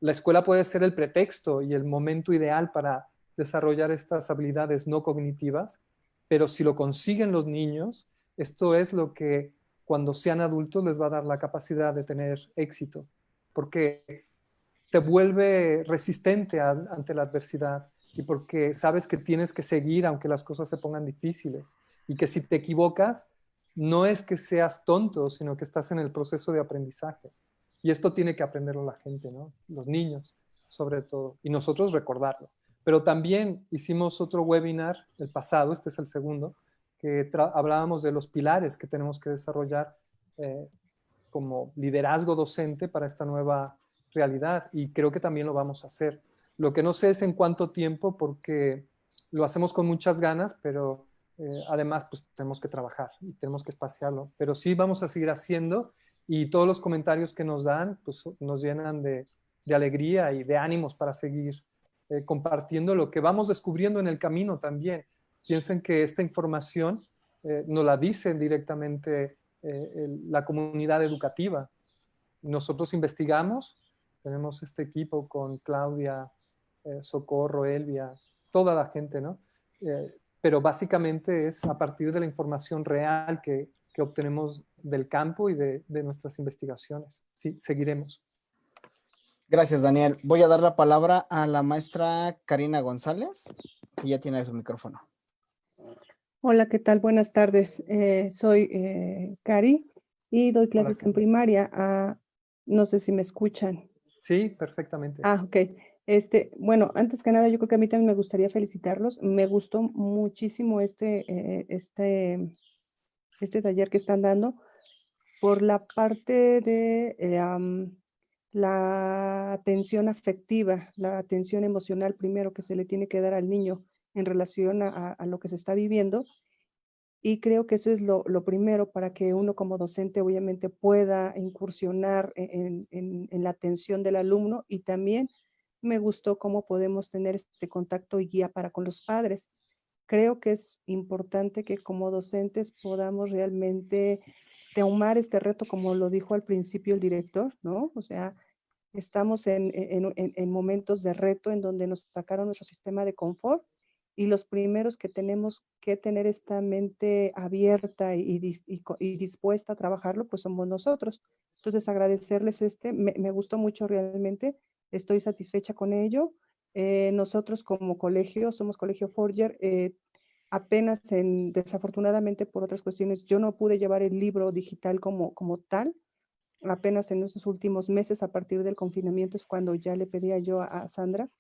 La escuela puede ser el pretexto y el momento ideal para desarrollar estas habilidades no cognitivas, pero si lo consiguen los niños, esto es lo que cuando sean adultos les va a dar la capacidad de tener éxito, porque te vuelve resistente ante la adversidad y porque sabes que tienes que seguir aunque las cosas se pongan difíciles y que si te equivocas, no es que seas tonto, sino que estás en el proceso de aprendizaje. Y esto tiene que aprenderlo la gente, ¿no? Los niños, sobre todo, y nosotros recordarlo. Pero también hicimos otro webinar, el pasado, este es el segundo, que hablábamos de los pilares que tenemos que desarrollar como liderazgo docente para esta nueva realidad, y creo que también lo vamos a hacer. Lo que no sé es en cuánto tiempo, porque lo hacemos con muchas ganas, pero además pues tenemos que trabajar y tenemos que espaciarlo. Pero sí vamos a seguir haciendo, y todos los comentarios que nos dan pues nos llenan de alegría y de ánimos para seguir compartiendo lo que vamos descubriendo en el camino también. Piensen que esta información nos la dicen directamente la comunidad educativa. Nosotros investigamos, tenemos este equipo con Claudia, Socorro, Elvia, toda la gente, ¿no? Pero básicamente es a partir de la información real que obtenemos del campo y de nuestras investigaciones. Sí, seguiremos. Gracias, Daniel. Voy a dar la palabra a la maestra Karina González, que ya tiene su micrófono. Hola, ¿qué tal? Buenas tardes. Soy Cari y doy clases en primaria. No sé si me escuchan. Sí, perfectamente. Ok. Bueno, antes que nada, yo creo que a mí también me gustaría felicitarlos. Me gustó muchísimo este taller que están dando, por la parte de la atención afectiva, la atención emocional primero que se le tiene que dar al niño en relación a lo que se está viviendo. Y creo que eso es lo primero para que uno como docente obviamente pueda incursionar en la atención del alumno, y también me gustó cómo podemos tener este contacto y guía para con los padres. Creo que es importante que como docentes podamos realmente tomar este reto, como lo dijo al principio el director, ¿no? O sea, estamos en momentos de reto en donde nos sacaron nuestro sistema de confort, y los primeros que tenemos que tener esta mente abierta y dispuesta a trabajarlo, pues somos nosotros. Entonces, agradecerles me gustó mucho realmente, estoy satisfecha con ello. Nosotros como colegio, somos Colegio Forger, apenas desafortunadamente por otras cuestiones, yo no pude llevar el libro digital como tal. Apenas en esos últimos meses, a partir del confinamiento, es cuando ya le pedía yo a Sandra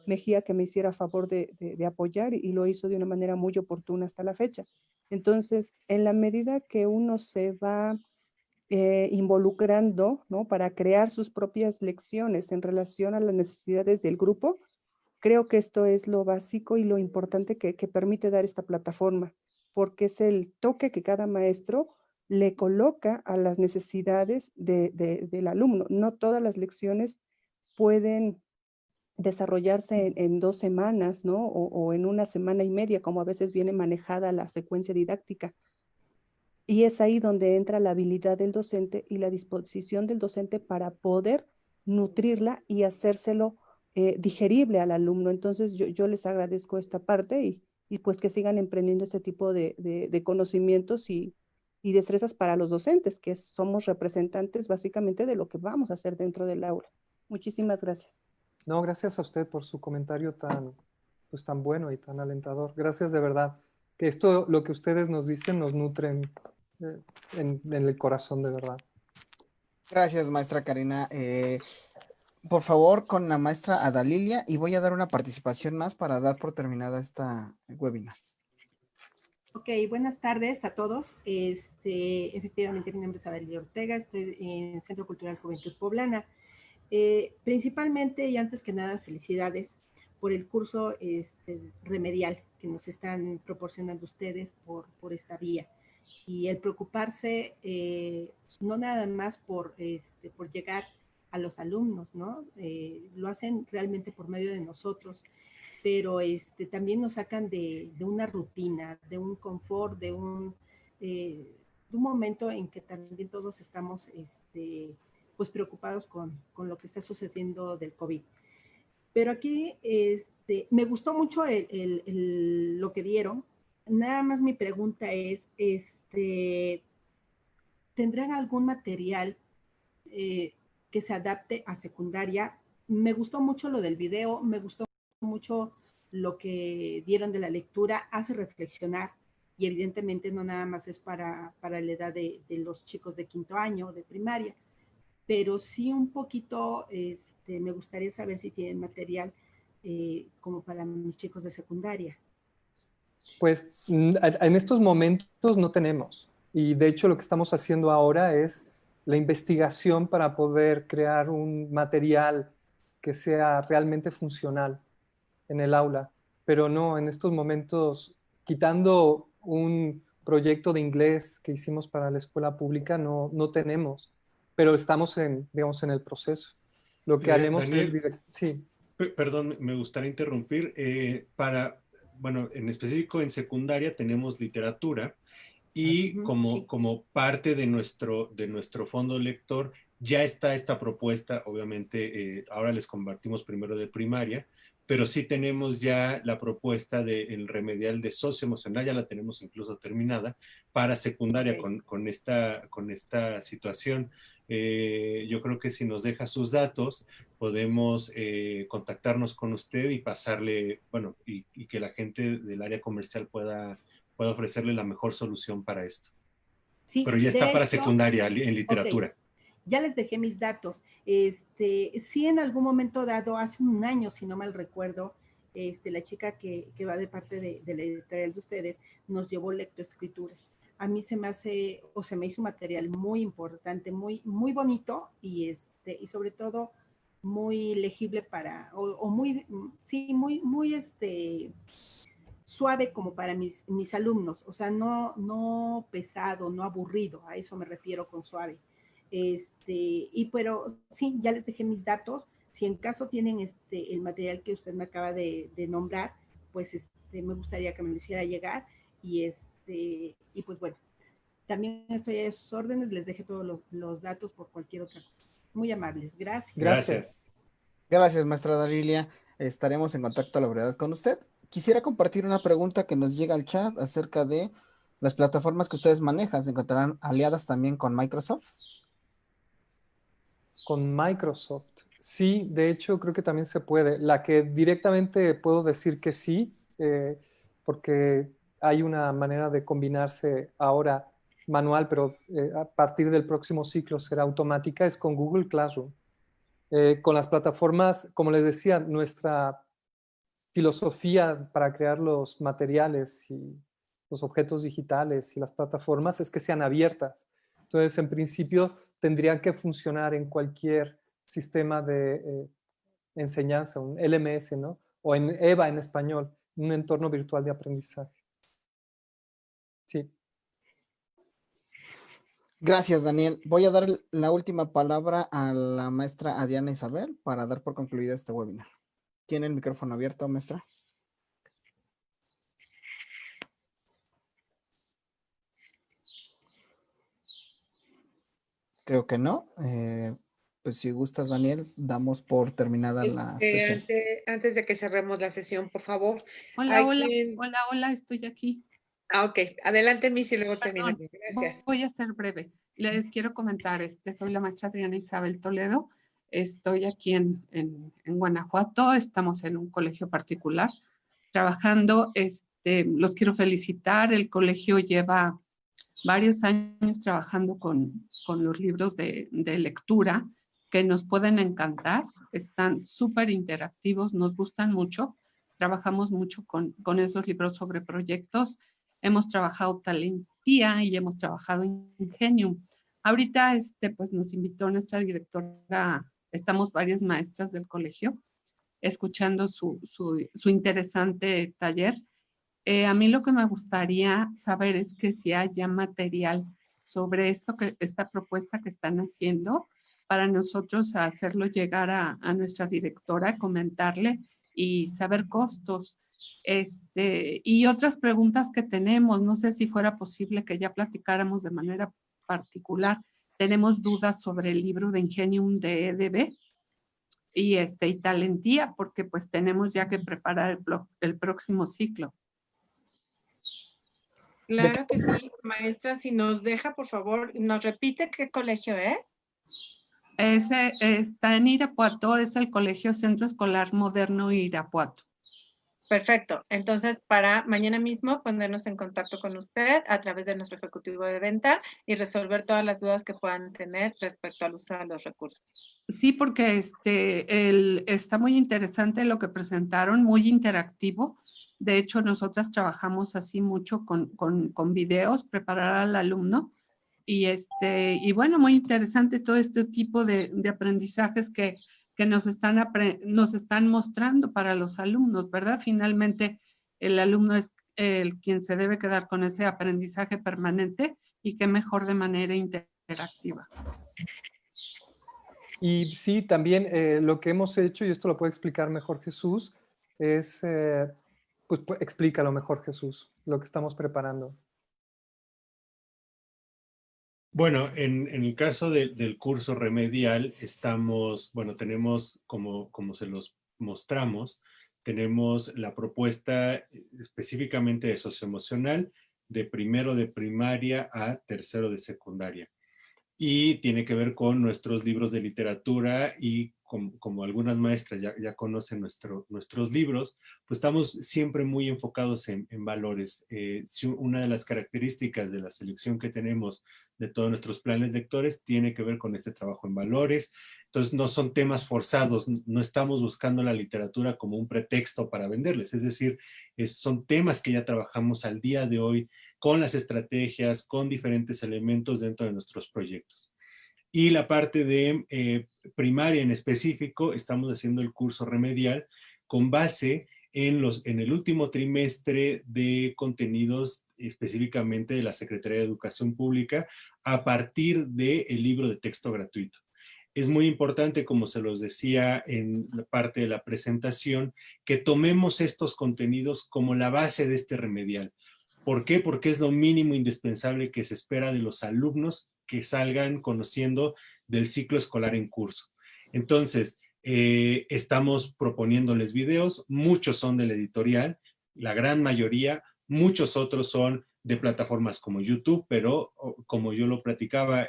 Mejía que me hiciera favor de apoyar, y lo hizo de una manera muy oportuna hasta la fecha. Entonces, en la medida que uno se va involucrando, ¿no?, para crear sus propias lecciones en relación a las necesidades del grupo, creo que esto es lo básico y lo importante que permite dar esta plataforma, porque es el toque que cada maestro le coloca a las necesidades del alumno. No todas las lecciones pueden desarrollarse en 2 semanas, ¿no? O en 1 semana y media, como a veces viene manejada la secuencia didáctica. Y es ahí donde entra la habilidad del docente y la disposición del docente para poder nutrirla y hacérselo digerible al alumno. Entonces yo les agradezco esta parte, y pues que sigan emprendiendo este tipo de conocimientos y destrezas para los docentes, que somos representantes básicamente de lo que vamos a hacer dentro del aula. Muchísimas gracias. No, gracias a usted por su comentario pues, tan bueno y tan alentador. Gracias de verdad. Que esto, lo que ustedes nos dicen, nos nutren en el corazón de verdad. Gracias, maestra Karina. Por favor, con la maestra Adalilia, y voy a dar una participación más para dar por terminada esta webinar. Ok, buenas tardes a todos. Efectivamente, mi nombre es Adalilia Ortega, estoy en Centro Cultural Juventud Poblana. Principalmente y antes que nada, felicidades por el curso remedial que nos están proporcionando ustedes por esta vía. Y el preocuparse no nada más por llegar a los alumnos, ¿no? Lo hacen realmente por medio de nosotros, pero también nos sacan de una rutina, de un confort, de un momento en que también todos estamos pues preocupados con lo que está sucediendo del COVID. Pero aquí me gustó mucho lo que dieron. Nada más mi pregunta es, ¿tendrán algún material que se adapte a secundaria? Me gustó mucho lo del video, me gustó mucho lo que dieron de la lectura, hace reflexionar, y evidentemente no nada más es para la edad de los chicos de 5º año de primaria, pero sí un poquito, me gustaría saber si tienen material como para mis chicos de secundaria. Pues en estos momentos no tenemos, y de hecho lo que estamos haciendo ahora es la investigación para poder crear un material que sea realmente funcional en el aula, pero no, en estos momentos, quitando un proyecto de inglés que hicimos para la escuela pública, no tenemos, pero estamos digamos, en el proceso. Lo que haremos Daniel, es... Sí. Perdón, me gustaría interrumpir. Bueno, en específico en secundaria tenemos literatura, y como parte de nuestro fondo lector ya está esta propuesta. Obviamente ahora les compartimos primero de primaria, pero sí tenemos ya la propuesta del remedial de socioemocional, ya la tenemos incluso terminada para secundaria. Con esta situación. Yo creo que si nos deja sus datos, podemos contactarnos con usted y pasarle, bueno, y que la gente del área comercial pueda ofrecerle la mejor solución para esto. Sí, pero ya está para secundaria en literatura. Okay. Ya les dejé mis datos. Sí, en algún momento dado, hace un año, si no mal recuerdo, la chica que va de parte de la editorial de ustedes nos llevó lectoescritura. a mí se me hace, o se me hizo un material muy importante, muy, muy bonito y sobre todo muy legible para, o muy, sí, muy, muy suave como para mis alumnos, o sea, no pesado, no aburrido, a eso me refiero con suave. Pero sí, ya les dejé mis datos, si en caso tienen el material que usted me acaba de nombrar, pues me gustaría que me lo hiciera llegar y pues bueno, también estoy a sus órdenes, les dejé todos los datos por cualquier otra cosa. Muy amables, gracias. Gracias. Gracias, maestra Darilia. Estaremos en contacto a la brevedad con usted. Quisiera compartir una pregunta que nos llega al chat acerca de las plataformas que ustedes manejan. ¿Se encontrarán aliadas también con Microsoft? Con Microsoft. Sí, de hecho creo que también se puede. La que directamente puedo decir que sí, porque hay una manera de combinarse ahora manual, pero a partir del próximo ciclo será automática, es con Google Classroom. Con las plataformas, como les decía, nuestra filosofía para crear los materiales y los objetos digitales y las plataformas es que sean abiertas. Entonces, en principio, tendrían que funcionar en cualquier sistema de enseñanza, un LMS, ¿no? O en EVA en español, un entorno virtual de aprendizaje. Sí. Gracias, Daniel. Voy a dar la última palabra a la maestra Adriana Isabel para dar por concluido este webinar. ¿Tiene el micrófono abierto, maestra? Creo que no. Pues si gustas, Daniel, damos por terminada la sesión. Antes de que cerremos la sesión, por favor. Hola, estoy aquí. Ok. Adelante, Miss, y luego terminamos. Gracias. Voy a ser breve. Les quiero comentar, soy la maestra Adriana Isabel Toledo. Estoy aquí en Guanajuato. Estamos en un colegio particular trabajando. Los quiero felicitar. El colegio lleva varios años trabajando con los libros de lectura que nos pueden encantar. Están súper interactivos, nos gustan mucho. Trabajamos mucho con esos libros sobre proyectos. Hemos trabajado Talentía y hemos trabajado Ingenium. Ahorita pues nos invitó nuestra directora, estamos varias maestras del colegio, escuchando su interesante taller. A mí lo que me gustaría saber es que si haya material sobre esta propuesta que están haciendo, para nosotros hacerlo llegar a nuestra directora, comentarle y saber costos. Y otras preguntas que tenemos, no sé si fuera posible que ya platicáramos de manera particular. Tenemos dudas sobre el libro de Ingenium de EDB y Talentía, porque pues tenemos ya que preparar el próximo ciclo. Claro que sí, maestra, si nos deja, por favor, ¿nos repite qué colegio es? Ese está en Irapuato, es el Colegio Centro Escolar Moderno Irapuato. Perfecto, entonces para mañana mismo ponernos en contacto con usted a través de nuestro ejecutivo de venta y resolver todas las dudas que puedan tener respecto al uso de los recursos. Sí, porque está muy interesante lo que presentaron, muy interactivo. De hecho, nosotras trabajamos así mucho con videos, preparar al alumno. Y bueno, muy interesante todo este tipo de aprendizajes que nos están mostrando para los alumnos, ¿verdad? Finalmente, el alumno es quien se debe quedar con ese aprendizaje permanente y qué mejor de manera interactiva. Y sí, también lo que hemos hecho, y esto lo puede explicar mejor Jesús, es, pues explícalo mejor Jesús, lo que estamos preparando. Bueno, en el caso del curso remedial, tenemos, como se los mostramos, tenemos la propuesta específicamente de socioemocional de primero de primaria a tercero de secundaria. Y tiene que ver con nuestros libros de literatura y como algunas maestras ya conocen nuestros libros, pues estamos siempre muy enfocados en valores. Una de las características de la selección que tenemos de todos nuestros planes lectores tiene que ver con este trabajo en valores. Entonces no son temas forzados, no estamos buscando la literatura como un pretexto para venderles, es decir, son temas que ya trabajamos al día de hoy con las estrategias, con diferentes elementos dentro de nuestros proyectos. Y la parte de primaria en específico, estamos haciendo el curso remedial con base en el último trimestre de contenidos específicamente de la Secretaría de Educación Pública a partir del libro de texto gratuito. Es muy importante, como se los decía en la parte de la presentación, que tomemos estos contenidos como la base de este remedial. ¿Por qué? Porque es lo mínimo indispensable que se espera de los alumnos que salgan conociendo del ciclo escolar en curso. Entonces, estamos proponiéndoles videos, muchos son de la editorial, la gran mayoría, muchos otros son de plataformas como YouTube, pero como yo lo platicaba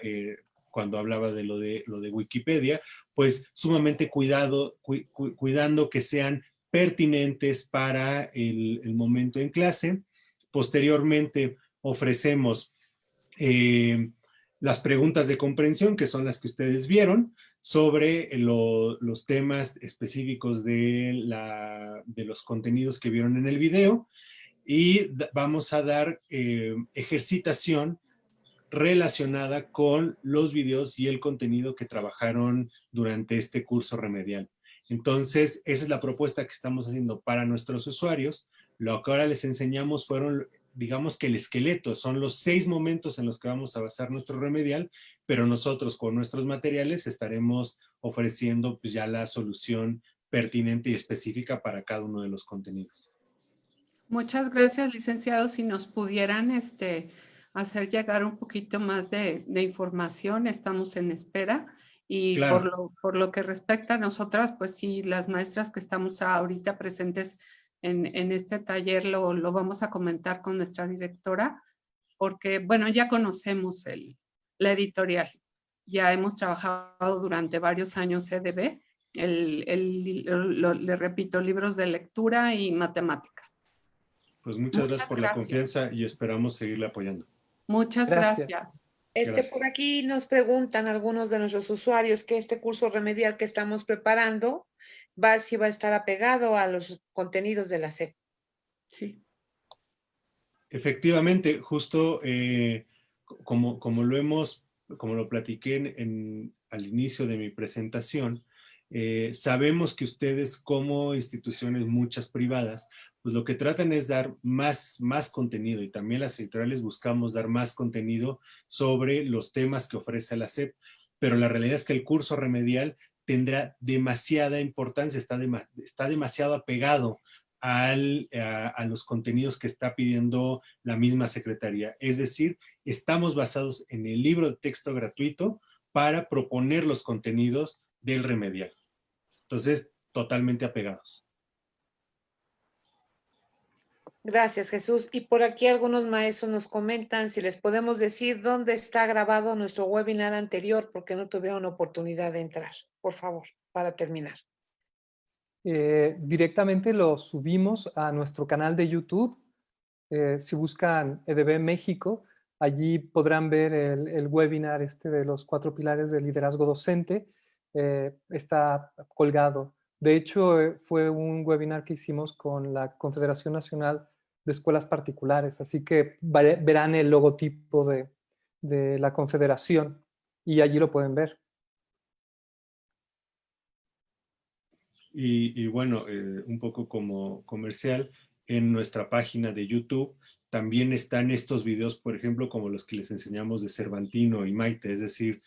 cuando hablaba de lo de Wikipedia, pues sumamente cuidando que sean pertinentes para el momento en clase. Posteriormente ofrecemos las preguntas de comprensión, que son las que ustedes vieron, sobre los temas específicos de los contenidos que vieron en el video, y vamos a dar ejercitación relacionada con los videos y el contenido que trabajaron durante este curso remedial. Entonces, esa es la propuesta que estamos haciendo para nuestros usuarios. Lo que ahora les enseñamos fueron, digamos que el esqueleto, son los 6 momentos en los que vamos a basar nuestro remedial, pero nosotros con nuestros materiales estaremos ofreciendo pues, ya la solución pertinente y específica para cada uno de los contenidos. Muchas gracias, licenciado. Si nos pudieran hacer llegar un poquito más de información, estamos en espera. Y claro, por lo que respecta a nosotras, pues sí, las maestras que estamos ahorita presentes en este taller lo vamos a comentar con nuestra directora, porque, bueno, ya conocemos la editorial. Ya hemos trabajado durante varios años EDB, le repito, libros de lectura y matemáticas. Pues muchas gracias por la confianza y esperamos seguirle apoyando. Muchas gracias. Por aquí nos preguntan algunos de nuestros usuarios que este curso remedial que estamos preparando si va a estar apegado a los contenidos de la SEP. Sí. Efectivamente, justo como lo platiqué al inicio de mi presentación, sabemos que ustedes como instituciones, muchas privadas, pues lo que tratan es dar más contenido, y también las editoriales buscamos dar más contenido sobre los temas que ofrece la SEP, pero la realidad es que el curso remedial tendrá demasiada importancia, está demasiado apegado a los contenidos que está pidiendo la misma Secretaría. Es decir, estamos basados en el libro de texto gratuito para proponer los contenidos del remedial. Entonces, totalmente apegados. Gracias, Jesús. Y por aquí algunos maestros nos comentan si les podemos decir dónde está grabado nuestro webinar anterior, porque no tuvieron oportunidad de entrar. Por favor, para terminar. Directamente lo subimos a nuestro canal de YouTube. Si buscan EDB México, allí podrán ver el webinar de los 4 pilares del liderazgo docente. Está colgado. De hecho, fue un webinar que hicimos con la Confederación Nacional de Escuelas Particulares, así que verán el logotipo de la Confederación y allí lo pueden ver. Y bueno, un poco como comercial, en nuestra página de YouTube también están estos videos, por ejemplo, como los que les enseñamos de Cervantino y Maite, es decir,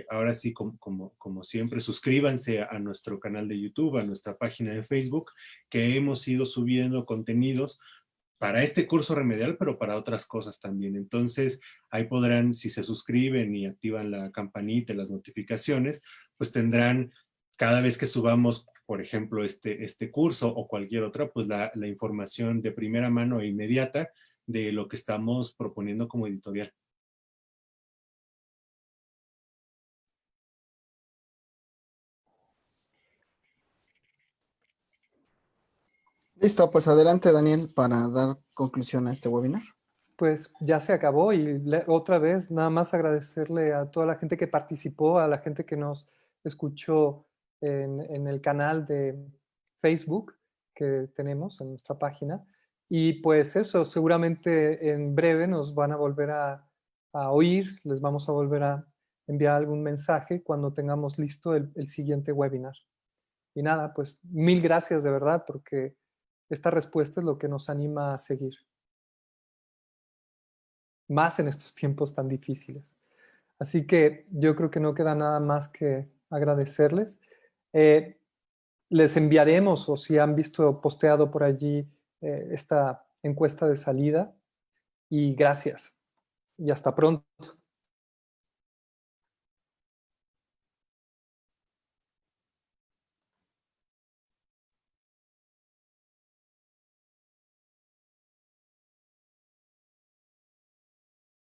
ahora sí, como siempre, suscríbanse a nuestro canal de YouTube, a nuestra página de Facebook, que hemos ido subiendo contenidos para este curso remedial, pero para otras cosas también. Entonces, ahí podrán, si se suscriben y activan la campanita, las notificaciones, pues tendrán, cada vez que subamos, por ejemplo, este curso o cualquier otra, pues la información de primera mano e inmediata de lo que estamos proponiendo como editorial. Listo, pues adelante, Daniel, para dar conclusión a este webinar. Pues ya se acabó y otra vez nada más agradecerle a toda la gente que participó, a la gente que nos escuchó en el canal de Facebook que tenemos en nuestra página. Y pues eso, seguramente en breve nos van a volver a oír, les vamos a volver a enviar algún mensaje cuando tengamos listo el siguiente webinar. Y nada, pues mil gracias de verdad, porque esta respuesta es lo que nos anima a seguir. Más en estos tiempos tan difíciles. Así que yo creo que no queda nada más que agradecerles. Les enviaremos, o si han visto posteado por allí, esta encuesta de salida. Y gracias. Y hasta pronto.